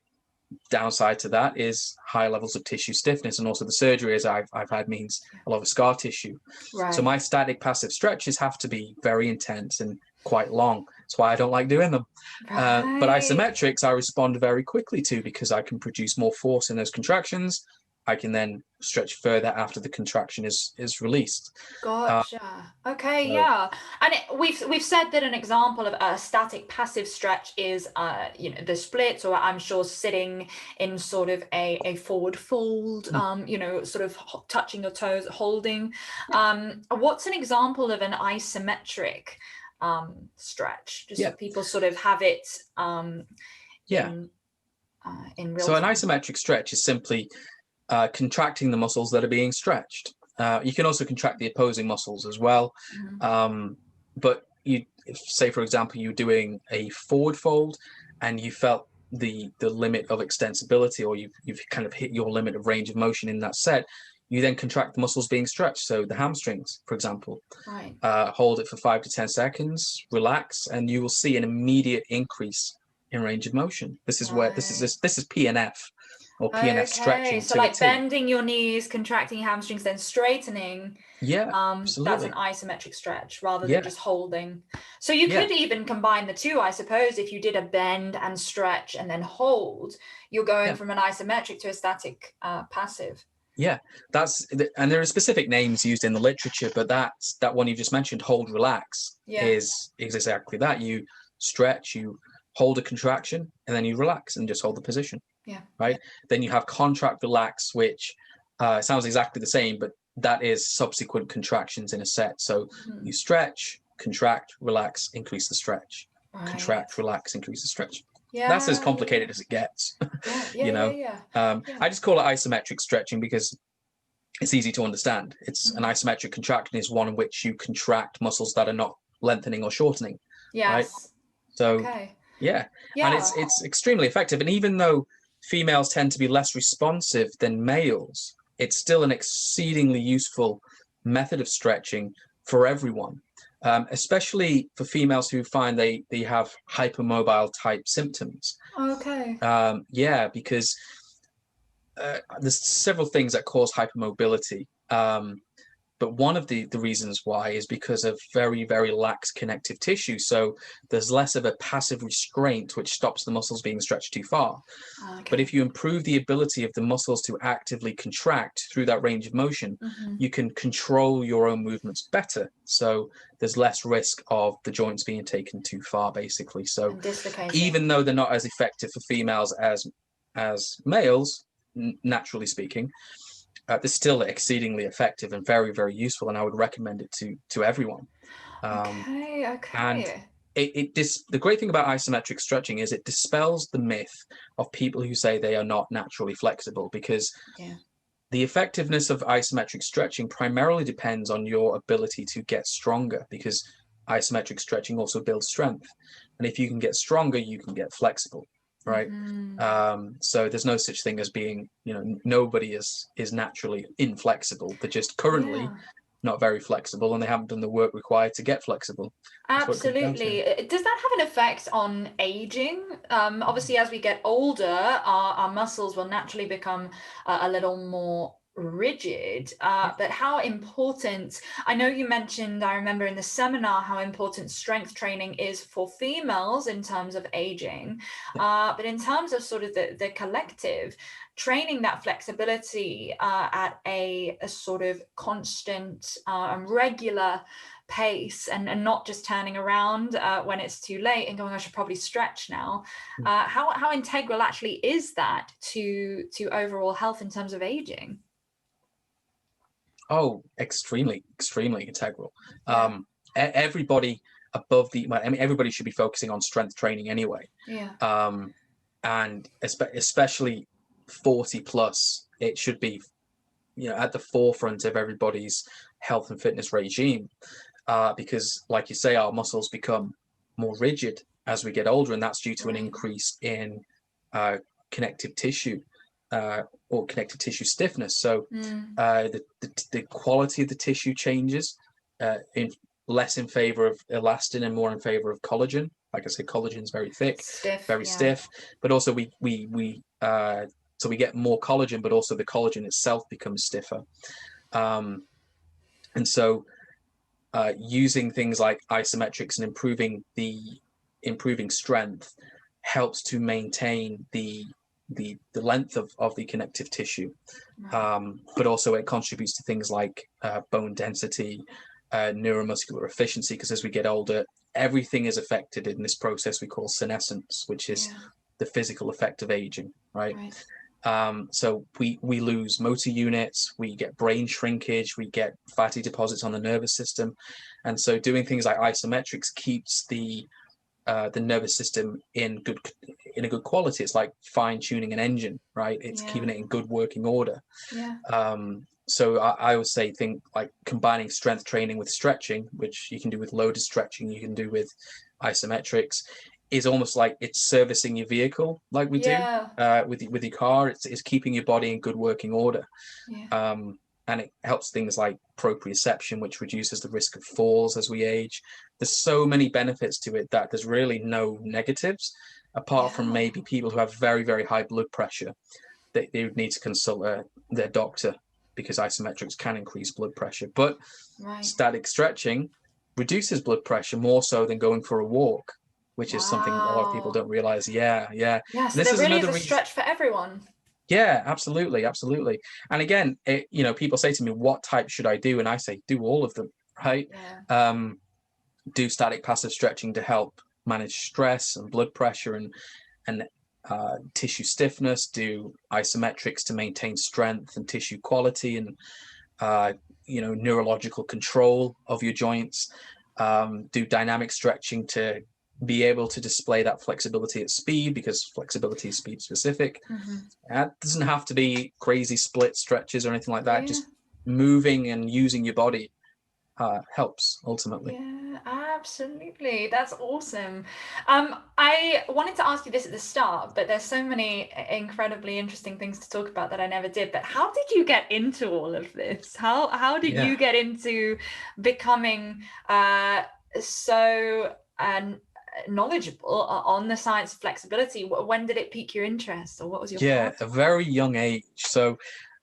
downside to that is high levels of tissue stiffness, and also the surgeries I've had means a lot of scar tissue. So my static passive stretches have to be very intense and quite long. That's why I don't like doing them. But isometrics I respond very quickly to, because I can produce more force in those contractions. I can then stretch further after the contraction is released. Gotcha. And we've said that an example of a static passive stretch is the splits, or I'm sure sitting in sort of a forward fold, sort of touching your toes, holding. What's an example of an isometric stretch, just so people sort of have it in real so time? An isometric stretch is simply contracting the muscles that are being stretched. You can also contract the opposing muscles as well. But say, for example, you're doing a forward fold and you felt the limit of extensibility, or you've kind of hit your limit of range of motion in that set, you then contract the muscles being stretched. So the hamstrings, for example, hold it for 5 to 10 seconds, relax, and you will see an immediate increase in range of motion. This is where this is PNF. Or PNF stretching. So like bending your knees, contracting your hamstrings, then straightening. That's an isometric stretch rather than just holding. So you could even combine the two, I suppose. If you did a bend and stretch and then hold, you're going from an isometric to a static passive. And there are specific names used in the literature, but that one you just mentioned, hold relax, is exactly that. You stretch, you hold a contraction, and then you relax and just hold the position. Then you have contract relax, which sounds exactly the same, but that is subsequent contractions in a set. So you stretch, contract, relax, increase the stretch. Contract, relax, increase the stretch. That's as complicated as it gets. I just call it isometric stretching because it's easy to understand. It's an isometric contraction is one in which you contract muscles that are not lengthening or shortening. Right? So and it's extremely effective. And even though females tend to be less responsive than males, it's still an exceedingly useful method of stretching for everyone, especially for females who find they have hypermobile type symptoms. Because there's several things that cause hypermobility. But one of the reasons why is because of very, very lax connective tissue. So there's less of a passive restraint, which stops the muscles being stretched too far. Okay. But if you improve the ability of the muscles to actively contract through that range of motion, you can control your own movements better. So there's less risk of the joints being taken too far, basically. So even though they're not as effective for females as males, naturally speaking, they're still exceedingly effective and very, very useful, and I would recommend it to everyone. Okay. And the great thing about isometric stretching is it dispels the myth of people who say they are not naturally flexible, because the effectiveness of isometric stretching primarily depends on your ability to get stronger, because isometric stretching also builds strength. And if you can get stronger, you can get flexible. Right. So there's no such thing as being, nobody is naturally inflexible. They're just currently not very flexible, and they haven't done the work required to get flexible. Absolutely. Does that have an effect on aging? Obviously, as we get older, our muscles will naturally become a little more rigid, but how important, I know you mentioned, I remember in the seminar, how important strength training is for females in terms of aging, but in terms of sort of the collective, training that flexibility at a sort of constant and regular pace, and not just turning around when it's too late and going, I should probably stretch now. How integral actually is that to overall health in terms of aging? Oh, extremely integral. Everybody above everybody should be focusing on strength training anyway. And especially 40 plus, it should be, at the forefront of everybody's health and fitness regime, because, like you say, our muscles become more rigid as we get older, and that's due to an increase in connective tissue. Or connective tissue stiffness. So the quality of the tissue changes, less in favor of elastin and more in favor of collagen. Like I said, collagen is very thick, stiff, but also we get more collagen, but also the collagen itself becomes stiffer. And so using things like isometrics and improving strength helps to maintain the length of the connective tissue, but also it contributes to things like bone density, neuromuscular efficiency, because as we get older, everything is affected in this process we call senescence, which is the physical effect of aging, right? So we lose motor units, we get brain shrinkage, we get fatty deposits on the nervous system, and so doing things like isometrics keeps the nervous system in a good quality. It's like fine-tuning an engine, right? It's keeping it in good working order. So I always say, think like combining strength training with stretching, which you can do with loaded stretching, you can do with isometrics, is almost like it's servicing your vehicle, like we do with your car. It's keeping your body in good working order. And it helps things like proprioception, which reduces the risk of falls as we age. There's so many benefits to it that there's really no negatives, apart from maybe people who have very, very high blood pressure. They would need to consult their doctor, because isometrics can increase blood pressure. But static stretching reduces blood pressure more so than going for a walk, which is something a lot of people don't realize. So there really is a stretch for everyone. Yeah, absolutely. And again, people say to me, what type should I do? And I say, do all of them, right? Do static passive stretching to help manage stress and blood pressure and tissue stiffness. Do isometrics to maintain strength and tissue quality and neurological control of your joints. Do dynamic stretching to be able to display that flexibility at speed, because flexibility is speed specific. It doesn't have to be crazy split stretches or anything like that. Just moving and using your body helps ultimately. Absolutely. That's awesome. I wanted to ask you this at the start, but there's so many incredibly interesting things to talk about that I never did. But how did you get into all of this? How did you get into becoming so knowledgeable on the science of flexibility? When did it pique your interest, or what was your path? A very young age. So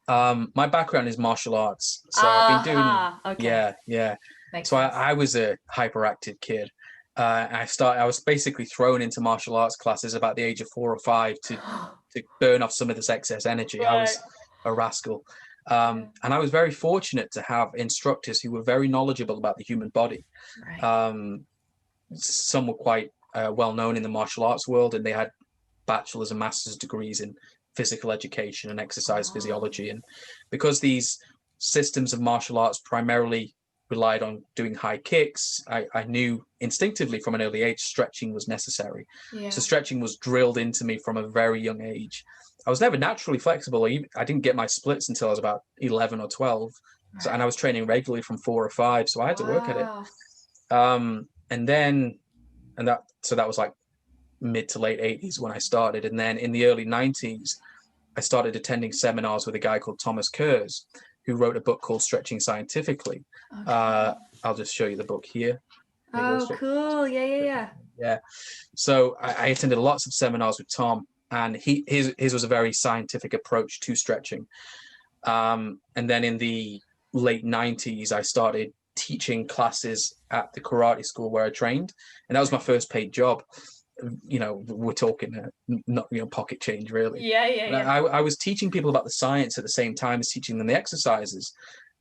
My background is martial arts, so I've been doing, Okay. yeah. Makes So sense. I was a hyperactive kid. I was basically thrown into martial arts classes about the age of 4 or 5 to burn off some of this excess energy. I Right. was a rascal. Yeah. And I was very fortunate to have instructors who were very knowledgeable about the human body. Right. Um, some were quite well known in the martial arts world, and they had bachelor's and master's degrees in physical education and exercise Oh, physiology. And because these systems of martial arts primarily relied on doing high kicks, I knew instinctively from an early age stretching was necessary. So yeah. stretching was drilled into me from a very young age. I was never naturally flexible. I didn't get my splits until I was about 11 or 12. So, and I Right. was training regularly from 4 or 5. So I had to work at it. Wow. And then, so that was like mid to late 80s when I started. And then in the early 90s, I started attending seminars with a guy called Thomas Kurz, who wrote a book called Stretching Scientifically. Okay. I'll just show you the book here. There you go. Oh, cool. Yeah, yeah, yeah. Yeah. So I attended lots of seminars with Tom, and his was a very scientific approach to stretching. And then in the late 90s, I started teaching classes at the karate school where I trained, and that was my first paid job. We're talking not pocket change really. Yeah, yeah, But yeah. I was teaching people about the science at the same time as teaching them the exercises.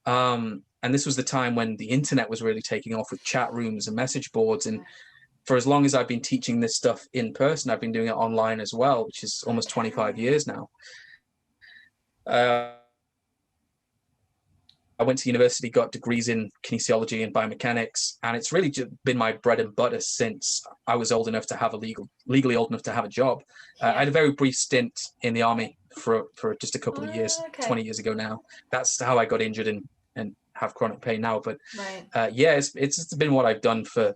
And this was the time when the internet was really taking off with chat rooms and message boards. And for as long as I've been teaching this stuff in person, I've been doing it online as well, which is almost 25 years now. I went to university, got degrees in kinesiology and biomechanics, and it's really just been my bread and butter since I was old enough to have legally old enough to have a job. I had a very brief stint in the army for just a couple of years, Okay. 20 years ago now. That's how I got injured and have chronic pain now. But Right. it's been what I've done for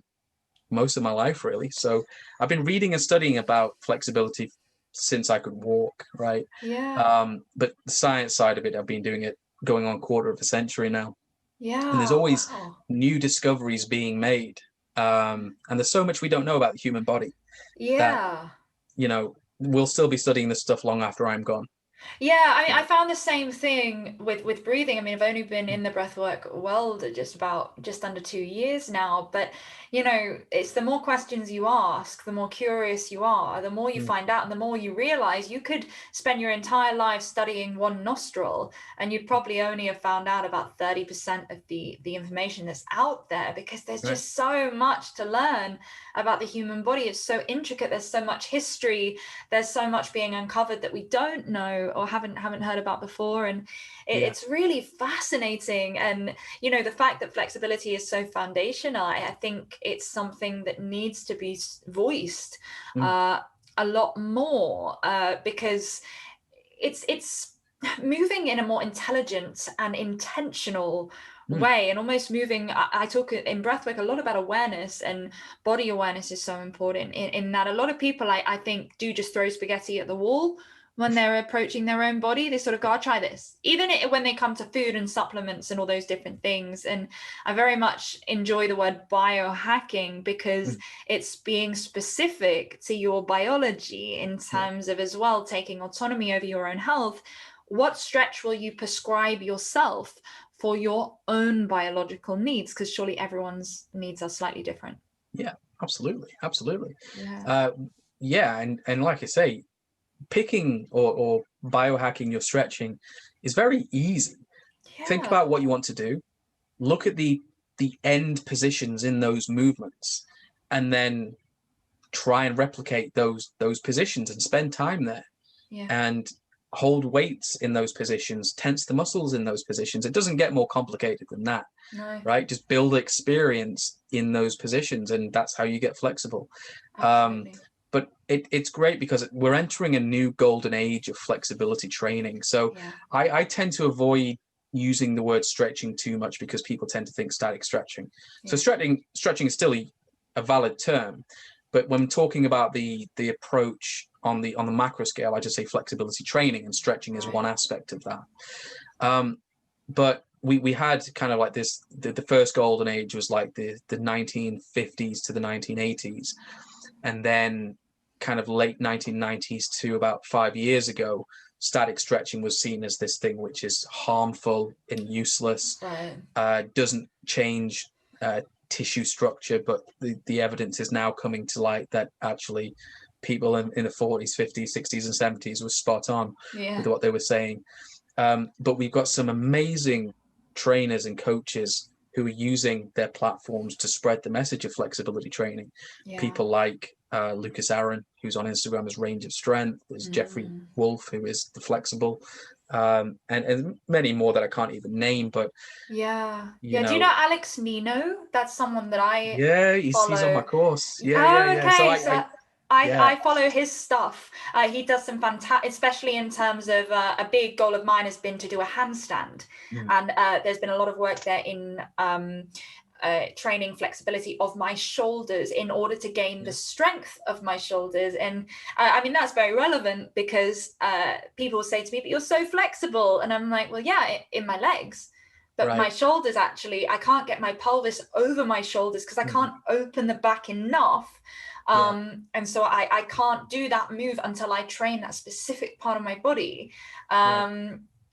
most of my life, really. So I've been reading and studying about flexibility since I could walk, right? Yeah. But the science side of it, I've been doing it going on quarter of a century now, and there's Yeah. always Wow. new discoveries being made, and there's so much we don't know about the human body that Yeah. we'll still be studying this stuff long after I'm gone. Yeah, I mean, I found the same thing with breathing. I mean, I've only been in the breathwork world just under 2 years now, but it's the more questions you ask, the more curious you are, the more you Mm. find out, and the more you realize you could spend your entire life studying one nostril, and you'd probably only have found out about 30% of the information that's out there, because there's Right. just so much to learn about the human body. It's so intricate. There's so much history. There's so much being uncovered that we don't know or haven't heard about before, and it's really fascinating. And the fact that flexibility is so foundational, I think it's something that needs to be voiced Mm. a lot more, because it's moving in a more intelligent and intentional Mm. way, and almost moving. I talk in breathwork a lot about awareness, and body awareness is so important in that a lot of people I think do just throw spaghetti at the wall when they're approaching their own body. They sort of go, I'll try this, even when they come to food and supplements and all those different things. And I very much enjoy the word biohacking, because Mm. it's being specific to your biology in terms of as well taking autonomy over your own health. What stretch will you prescribe yourself for your own biological needs? Because surely everyone's needs are slightly different. Yeah, absolutely. Yeah. And like I say, picking or biohacking your stretching is very easy. Think Yeah. about what you want to do, look at the end positions in those movements, and then try and replicate those positions and spend time there, Yeah. and hold weights in those positions, tense the muscles in those positions. It doesn't get more complicated than that. No. Right? Just build experience in those positions, and that's how you get flexible. Absolutely. But it's great because we're entering a new golden age of flexibility training. So Yeah. I tend to avoid using the word stretching too much, because people tend to think static stretching. So stretching is still a valid term, but when talking about the approach on the macro scale, I just say flexibility training, and stretching is one aspect of that. But we had kind of like this, the first golden age was like the 1950s to the 1980s. And then kind of late 1990s to about 5 years ago, static stretching was seen as this thing which is harmful and useless, doesn't change tissue structure, but the evidence is now coming to light that actually people in the 40s, 50s, 60s and 70s were spot on with what they were saying. But we've got some amazing trainers and coaches who are using their platforms to spread the message of flexibility training. People like Lucas Aaron, who's on Instagram as Range of Strength. There's Jeffrey Wolf, who is The Flexible, and many more that I can't even name. But do you know Alex Nino? That's someone that I he's follow. On my course. Okay. So I follow his stuff. He does some fantastic, especially in terms of a big goal of mine has been to do a handstand, and there's been a lot of work there in training flexibility of my shoulders in order to gain the strength of my shoulders. And I mean, that's very relevant because people will say to me, but you're so flexible. And I'm like, well, yeah, in my legs. But my shoulders, actually, I can't get my pelvis over my shoulders because I can't open the back enough. And so I can't do that move until I train that specific part of my body.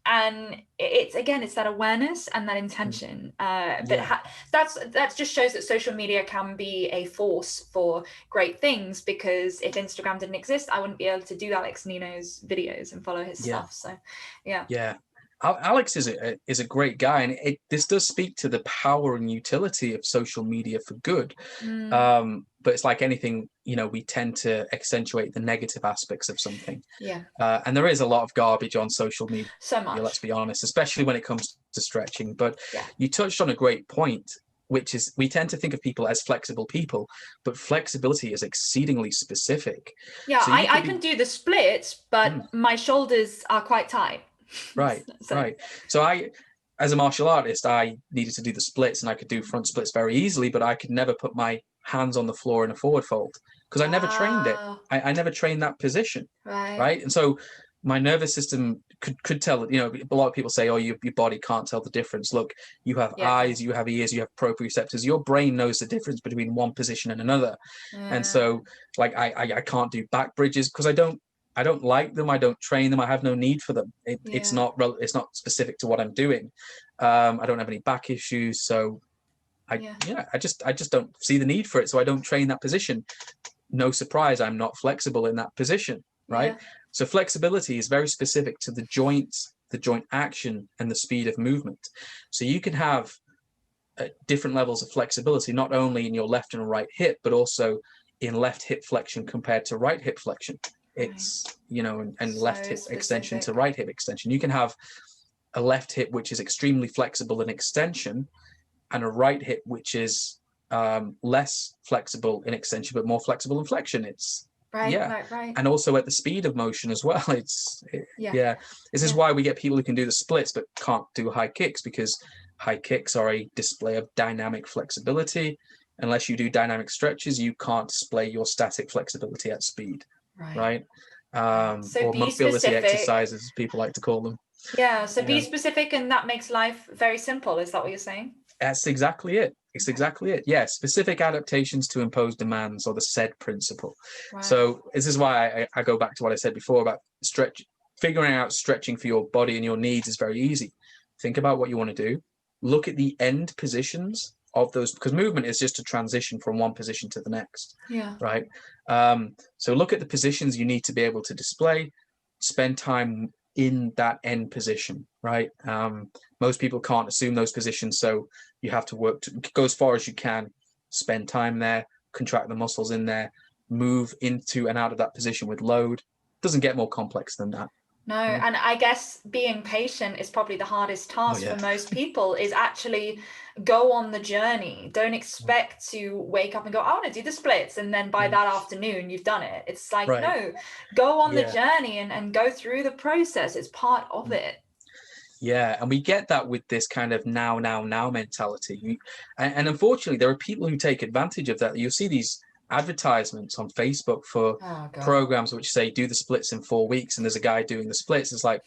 And it's that awareness and that intention. But that just shows that social media can be a force for great things, because if Instagram didn't exist, I wouldn't be able to do Alex Nino's videos and follow his stuff. So, Alex is a great guy, and this does speak to the power and utility of social media for good. But it's like anything, we tend to accentuate the negative aspects of something. And there is a lot of garbage on social media. So much. Let's be honest, especially when it comes to stretching. But you touched on a great point, which is we tend to think of people as flexible people, but flexibility is exceedingly specific. So I can do the splits, but my shoulders are quite tight. Right. So I, as a martial artist, I needed to do the splits, and I could do front splits very easily, but I could never put my hands on the floor in a forward fold because I never trained it. I never trained that position. Right. And so my nervous system could tell, a lot of people say, oh, your body can't tell the difference. Look, you have eyes, you have ears, you have proprioceptors. Your brain knows the difference between one position and another. And so like, I can't do back bridges because I don't like them. I don't train them. I have no need for them. It's not specific to what I'm doing. I don't have any back issues. So I just don't see the need for it. So I don't train that position. No surprise, I'm not flexible in that position. Right. So flexibility is very specific to the joints, the joint action, and the speed of movement. So you can have different levels of flexibility, not only in your left and right hip, but also in left hip flexion compared to right hip flexion. It's, and left hip extension to right hip extension. You can have a left hip which is extremely flexible in extension, and a right hip which is less flexible in extension but more flexible in flexion. It's right. And also at the speed of motion as well. This is why we get people who can do the splits but can't do high kicks, because high kicks are a display of dynamic flexibility. Unless you do dynamic stretches, you can't display your static flexibility at speed. Right. So or mobility exercises, as people like to call them. Be specific, and that makes life very simple. Is that what you're saying? That's exactly it. It's exactly it. Yeah, specific adaptations to impose demands, or the SAID principle. So this is why I go back to what I said before about figuring out stretching for your body and your needs is very easy. Think about what you want to do. Look at the end positions of those, because movement is just a transition from one position to the next. Right. So look at the positions you need to be able to display. Spend time in that end position. Right. Most people can't assume those positions, so you have to work to go as far as you can. Spend time there. Contract the muscles in there. Move into and out of that position with load. Doesn't get more complex than that. No, and I guess being patient is probably the hardest task for most people, is actually go on the journey. Don't expect to wake up and go, I want to do the splits, and then by that afternoon you've done it. It's like, no, go on the journey and go through the process. It's part of it. Yeah, and we get that with this kind of now mentality. And unfortunately, there are people who take advantage of that. You'll see these advertisements on Facebook for programs which say do the splits in 4 weeks, and there's a guy doing the splits. It's like,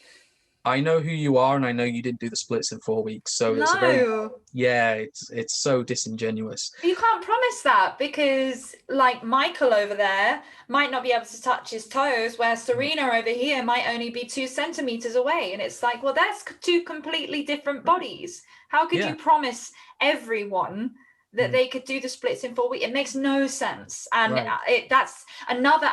I know who you are, and I know you didn't do the splits in 4 weeks. So it's a very, No. yeah, it's so disingenuous. You can't promise that, because like Michael over there might not be able to touch his toes, where Serena over here might only be 2 centimeters away. And it's like, well, that's two completely different bodies. How could Yeah. you promise everyone that they could do the splits in 4 weeks? It makes no sense. And Right. that's another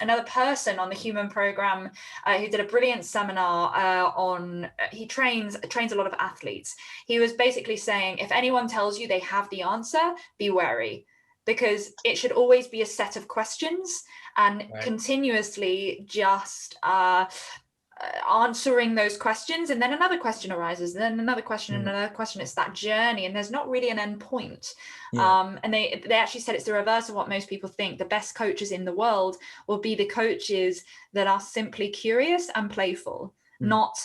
another person on the human program who did a brilliant seminar on, he trains a lot of athletes. He was basically saying, if anyone tells you they have the answer, be wary, because it should always be a set of questions, and Right. continuously just answering those questions, and then another question arises, and then another question, and another question. It's that journey, and there's not really an end point. Yeah. And they actually said it's the reverse of what most people think. The best coaches in the world will be the coaches that are simply curious and playful, not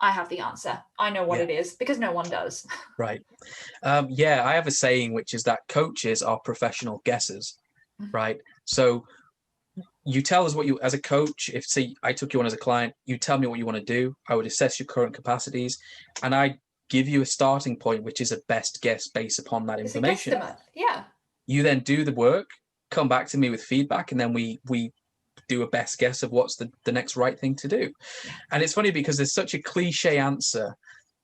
I have the answer, I know what it is, because no one does. Right. Yeah, I have a saying, which is that coaches are professional guessers, right? So you tell us what you, as a coach, if say I took you on as a client, you tell me what you want to do, I would assess your current capacities, and I give you a starting point, which is a best guess based upon that information. It's a guesstimate. Yeah. You then do the work, come back to me with feedback, and then we do a best guess of what's the next right thing to do. And it's funny because there's such a cliche answer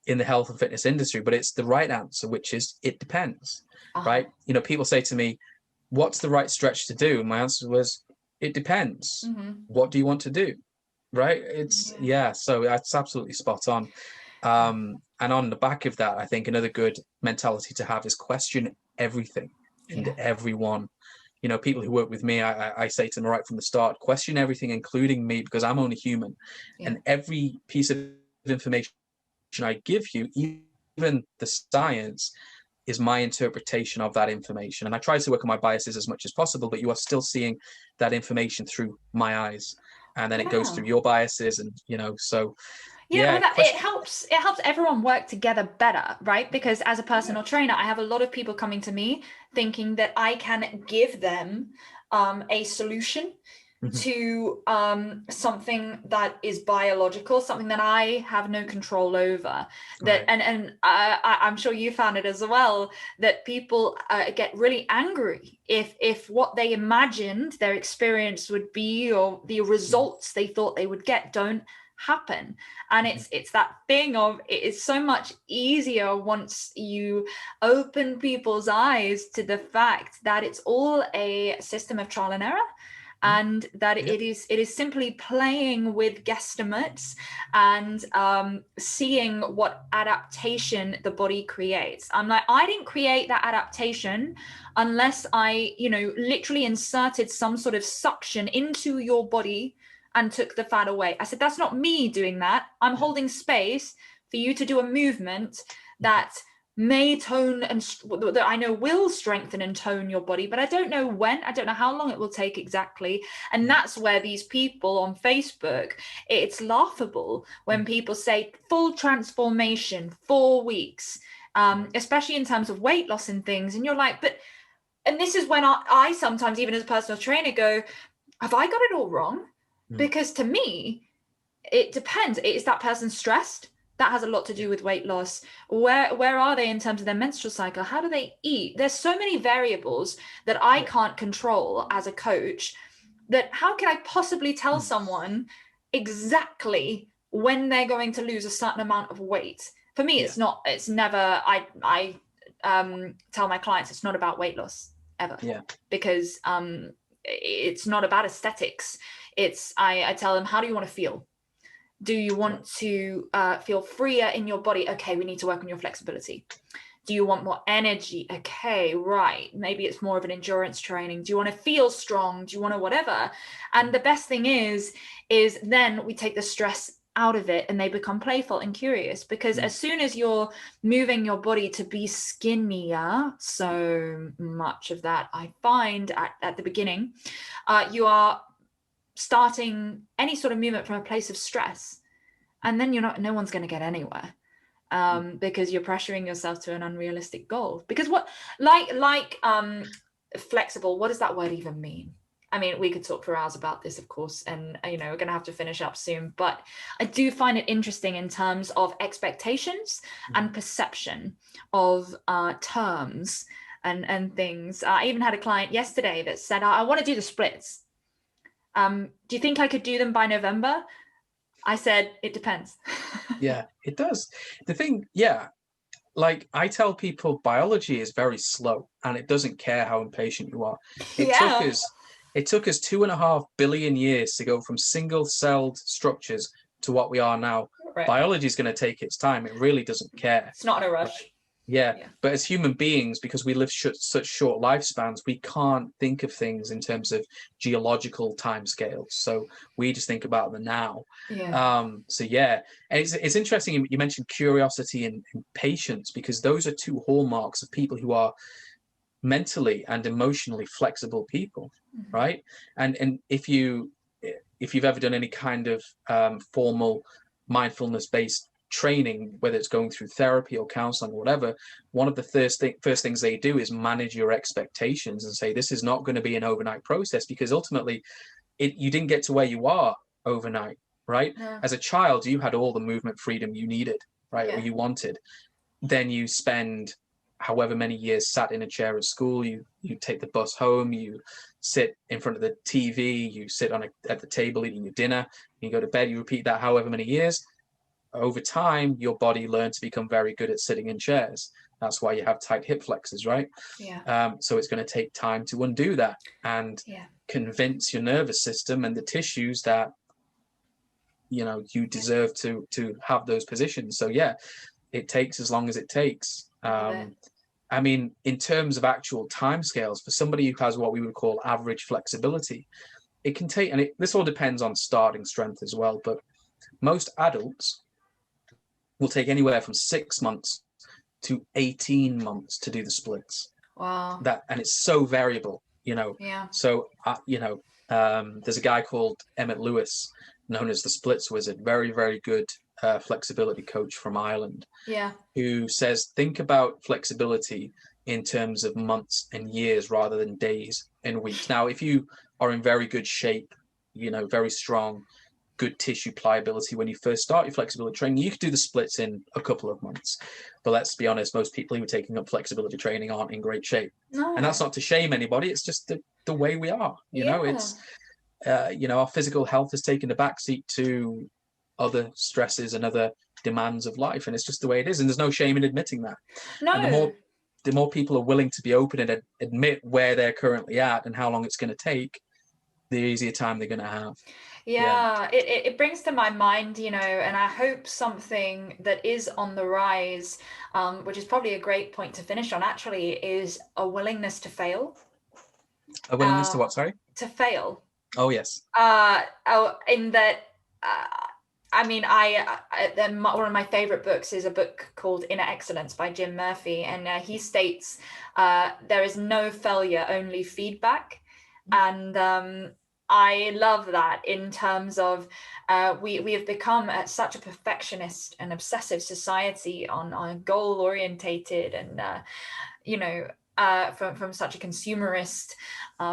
in the health and fitness industry, but it's the right answer, which is it depends, right? You know, people say to me, what's the right stretch to do? And my answer was, it depends. What do you want to do? Right? It's so that's absolutely spot on. And on the back of that, I think another good mentality to have is question everything and everyone. You know, people who work with me, I say to them right from the start, question everything, including me, because I'm only human. And every piece of information I give you, even the science, is my interpretation of that information. And I try to work on my biases as much as possible, but you are still seeing that information through my eyes. And then it goes through your biases, and, you know, so it helps everyone work together better, right? Because as a personal trainer, I have a lot of people coming to me thinking that I can give them a solution to something that is biological, something that I have no control over. That and I'm sure you found it as well, that people get really angry if what they imagined their experience would be, or the results they thought they would get, don't happen. And it's that thing of, it is so much easier once you open people's eyes to the fact that it's all a system of trial and error, and that it is simply playing with guesstimates and seeing what adaptation the body creates. I'm like, I didn't create that adaptation unless I, you know, literally inserted some sort of suction into your body and took the fat away. I said, that's not me doing that. I'm holding space for you to do a movement that may tone, and that I know will strengthen and tone your body, but I don't know when, I don't know how long it will take exactly. And that's where these people on Facebook, it's laughable when people say full transformation, 4 weeks, especially in terms of weight loss and things. And you're like, but, and this is when I sometimes, even as a personal trainer, go, have I got it all wrong? Because to me, it depends. Is that person stressed? That has a lot to do with weight loss. Where are they in terms of their menstrual cycle? How do they eat? There's so many variables that I can't control as a coach, that how can I possibly tell someone exactly when they're going to lose a certain amount of weight? For me, it's never, I tell my clients, it's not about weight loss ever. Because it's not about aesthetics. I tell them, how do you want to feel? Do you want to feel freer in your body? Okay, we need to work on your flexibility. Do you want more energy? Okay, right. Maybe it's more of an endurance training. Do you want to feel strong? Do you want to whatever? And the best thing is then we take the stress out of it and they become playful and curious, because as soon as you're moving your body to be skinnier, so much of that I find at the beginning, you are starting any sort of movement from a place of stress, and then no one's going to get anywhere, because you're pressuring yourself to an unrealistic goal. Because what, like flexible, what does that word even mean? I mean, we could talk for hours about this, of course, and we're going to have to finish up soon, but I do find it interesting in terms of expectations and perception of terms and things. I even had a client yesterday that said, I want to do the splits. Do you think I could do them by November? I said, it depends. Yeah, it does. The thing, yeah, like I tell people, biology is very slow and it doesn't care how impatient you are. It took us 2.5 billion years to go from single-celled structures to what we are now. Right. Biology is going to take its time. It really doesn't care. It's not in a rush. Right? Yeah, but as human beings, because we live such short lifespans, we can't think of things in terms of geological timescales. So we just think about the now. Yeah. So yeah, and it's interesting you mentioned curiosity and patience, because those are two hallmarks of people who are mentally and emotionally flexible people, right? And if you've ever done any kind of formal mindfulness-based training, whether it's going through therapy or counseling or whatever, one of the first things they do is manage your expectations and say, this is not going to be an overnight process, because ultimately you didn't get to where you are overnight, right? No. As a child, you had all the movement freedom you needed, right? Or you wanted. Then you spend however many years sat in a chair at school, you take the bus home, you sit in front of the TV, you sit at the table eating your dinner, you go to bed, you repeat that however many years. Over time, your body learns to become very good at sitting in chairs. That's why you have tight hip flexors, right? Yeah. So it's going to take time to undo that and convince your nervous system and the tissues that you deserve to have those positions. So yeah, it takes as long as it takes. I mean, in terms of actual timescales, for somebody who has what we would call average flexibility, it can take, and this all depends on starting strength as well, but most adults will take anywhere from 6 months to 18 months to do the splits. Wow. And it's so variable, Yeah. So, there's a guy called Emmett Lewis, known as the Splits Wizard, very, very good flexibility coach from Ireland, who says, think about flexibility in terms of months and years rather than days and weeks. Now, if you are in very good shape, very strong, good tissue pliability when you first start your flexibility training, you could do the splits in a couple of months. But let's be honest, most people who are taking up flexibility training aren't in great shape. No. And that's not to shame anybody. It's just the way we are. It's our physical health has taken a backseat to other stresses and other demands of life, and it's just the way it is. And there's no shame in admitting that. No. And the more people are willing to be open and admit where they're currently at and how long it's going to take, the easier time they're going to have. Yeah. It brings to my mind, and I hope something that is on the rise, which is probably a great point to finish on, actually, is a willingness to fail. A willingness to what, sorry? To fail. Oh, yes. In that, one of my favorite books is a book called Inner Excellence by Jim Murphy. And he states, there is no failure, only feedback. And I love that in terms of we have become such a perfectionist and obsessive society on goal orientated and from such a consumerist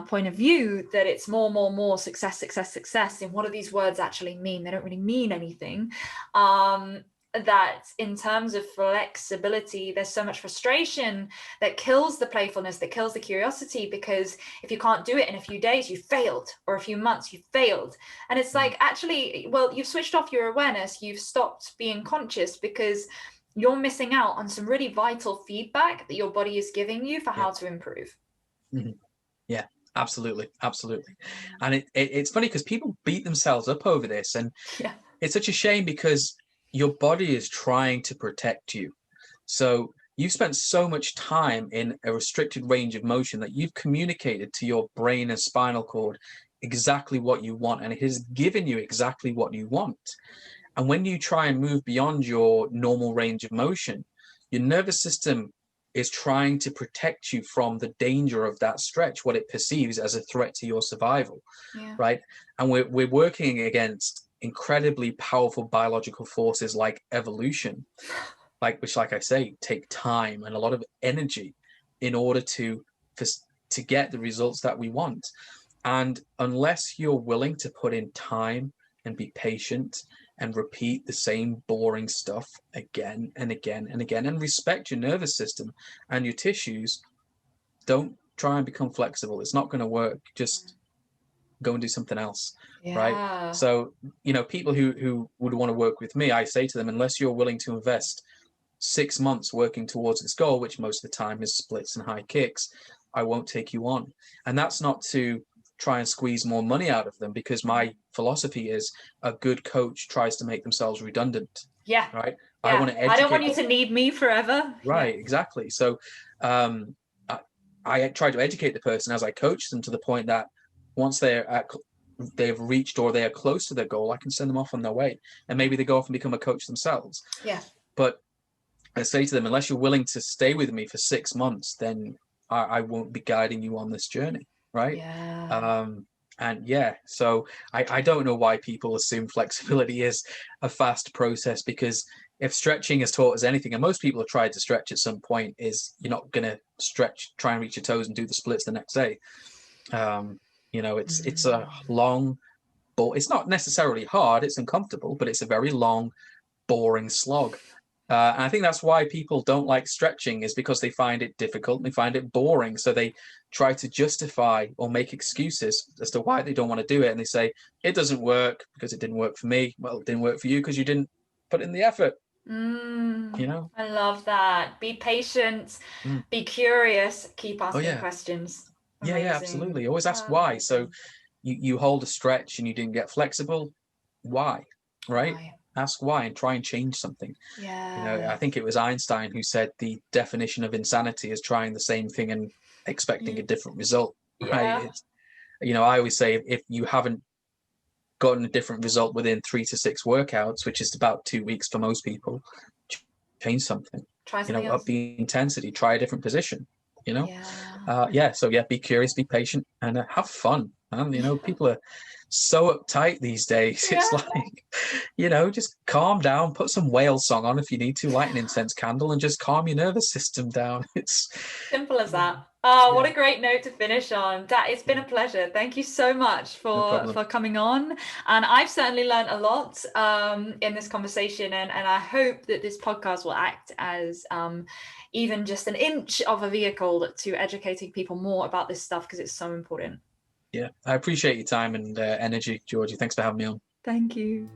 point of view, that it's more success. And what do these words actually mean? They don't really mean anything. That in terms of flexibility, there's so much frustration that kills the playfulness, that kills the curiosity, because if you can't do it in a few days, you failed, or a few months, you failed. And it's like, actually, well, you've switched off your awareness, you've stopped being conscious, because you're missing out on some really vital feedback that your body is giving you for how to improve. Mm-hmm. Yeah, absolutely. And it's funny because people beat themselves up over this, and it's such a shame, because your body is trying to protect you. So you've spent so much time in a restricted range of motion that you've communicated to your brain and spinal cord exactly what you want, and it has given you exactly what you want. And when you try and move beyond your normal range of motion, your nervous system is trying to protect you from the danger of that stretch, what it perceives as a threat to your survival, right? And we're working against incredibly powerful biological forces like evolution, which, like I say, take time and a lot of energy in order to get the results that we want. And unless you're willing to put in time and be patient and repeat the same boring stuff again and again and again, and respect your nervous system and your tissues, don't try and become flexible. It's not going to work. Just go and do something else. Yeah. Right. So, people who would want to work with me, I say to them, unless you're willing to invest 6 months working towards this goal, which most of the time is splits and high kicks, I won't take you on. And that's not to try and squeeze more money out of them, because my philosophy is a good coach tries to make themselves redundant. Yeah. Right. Yeah. I want to educate. I don't want you to need me forever. Right. Yeah. Exactly. So I try to educate the person as I coach them, to the point that once they've reached or they are close to their goal, I can send them off on their way, and maybe they go off and become a coach themselves. Yeah. But I say to them, unless you're willing to stay with me for 6 months, then I won't be guiding you on this journey. Right. Yeah. And yeah, so I don't know why people assume flexibility is a fast process, because if stretching has taught us anything, and most people have tried to stretch at some point, is you're not going to try and reach your toes and do the splits the next day. It's a long, but it's not necessarily hard. It's uncomfortable, but it's a very long, boring slog. And I think that's why people don't like stretching, is because they find it difficult and they find it boring. So they try to justify or make excuses as to why they don't want to do it. And they say, it doesn't work because it didn't work for me. Well, it didn't work for you because you didn't put in the effort. I love that. Be patient, be curious, keep asking questions. Amazing. Yeah, absolutely. Always ask why. So you hold a stretch and you didn't get flexible. Why? Right? Why? Ask why and try and change something. Yeah. I think it was Einstein who said the definition of insanity is trying the same thing and expecting a different result. Right? I always say, if you haven't gotten a different result within 3 to 6 workouts, which is about 2 weeks for most people, change something. Try something else. Up the intensity, try a different position. So be curious, be patient, and have fun. And people are so uptight these days. It's like, just calm down, put some whale song on if you need to, light an incense candle, and just calm your nervous system down. It's simple as that. Oh, what a great note to finish on. Dat, it's been a pleasure. Thank you so much for coming on. And I've certainly learned a lot in this conversation. And I hope that this podcast will act as even just an inch of a vehicle to educating people more about this stuff, because it's so important. Yeah, I appreciate your time and energy, Georgie. Thanks for having me on. Thank you.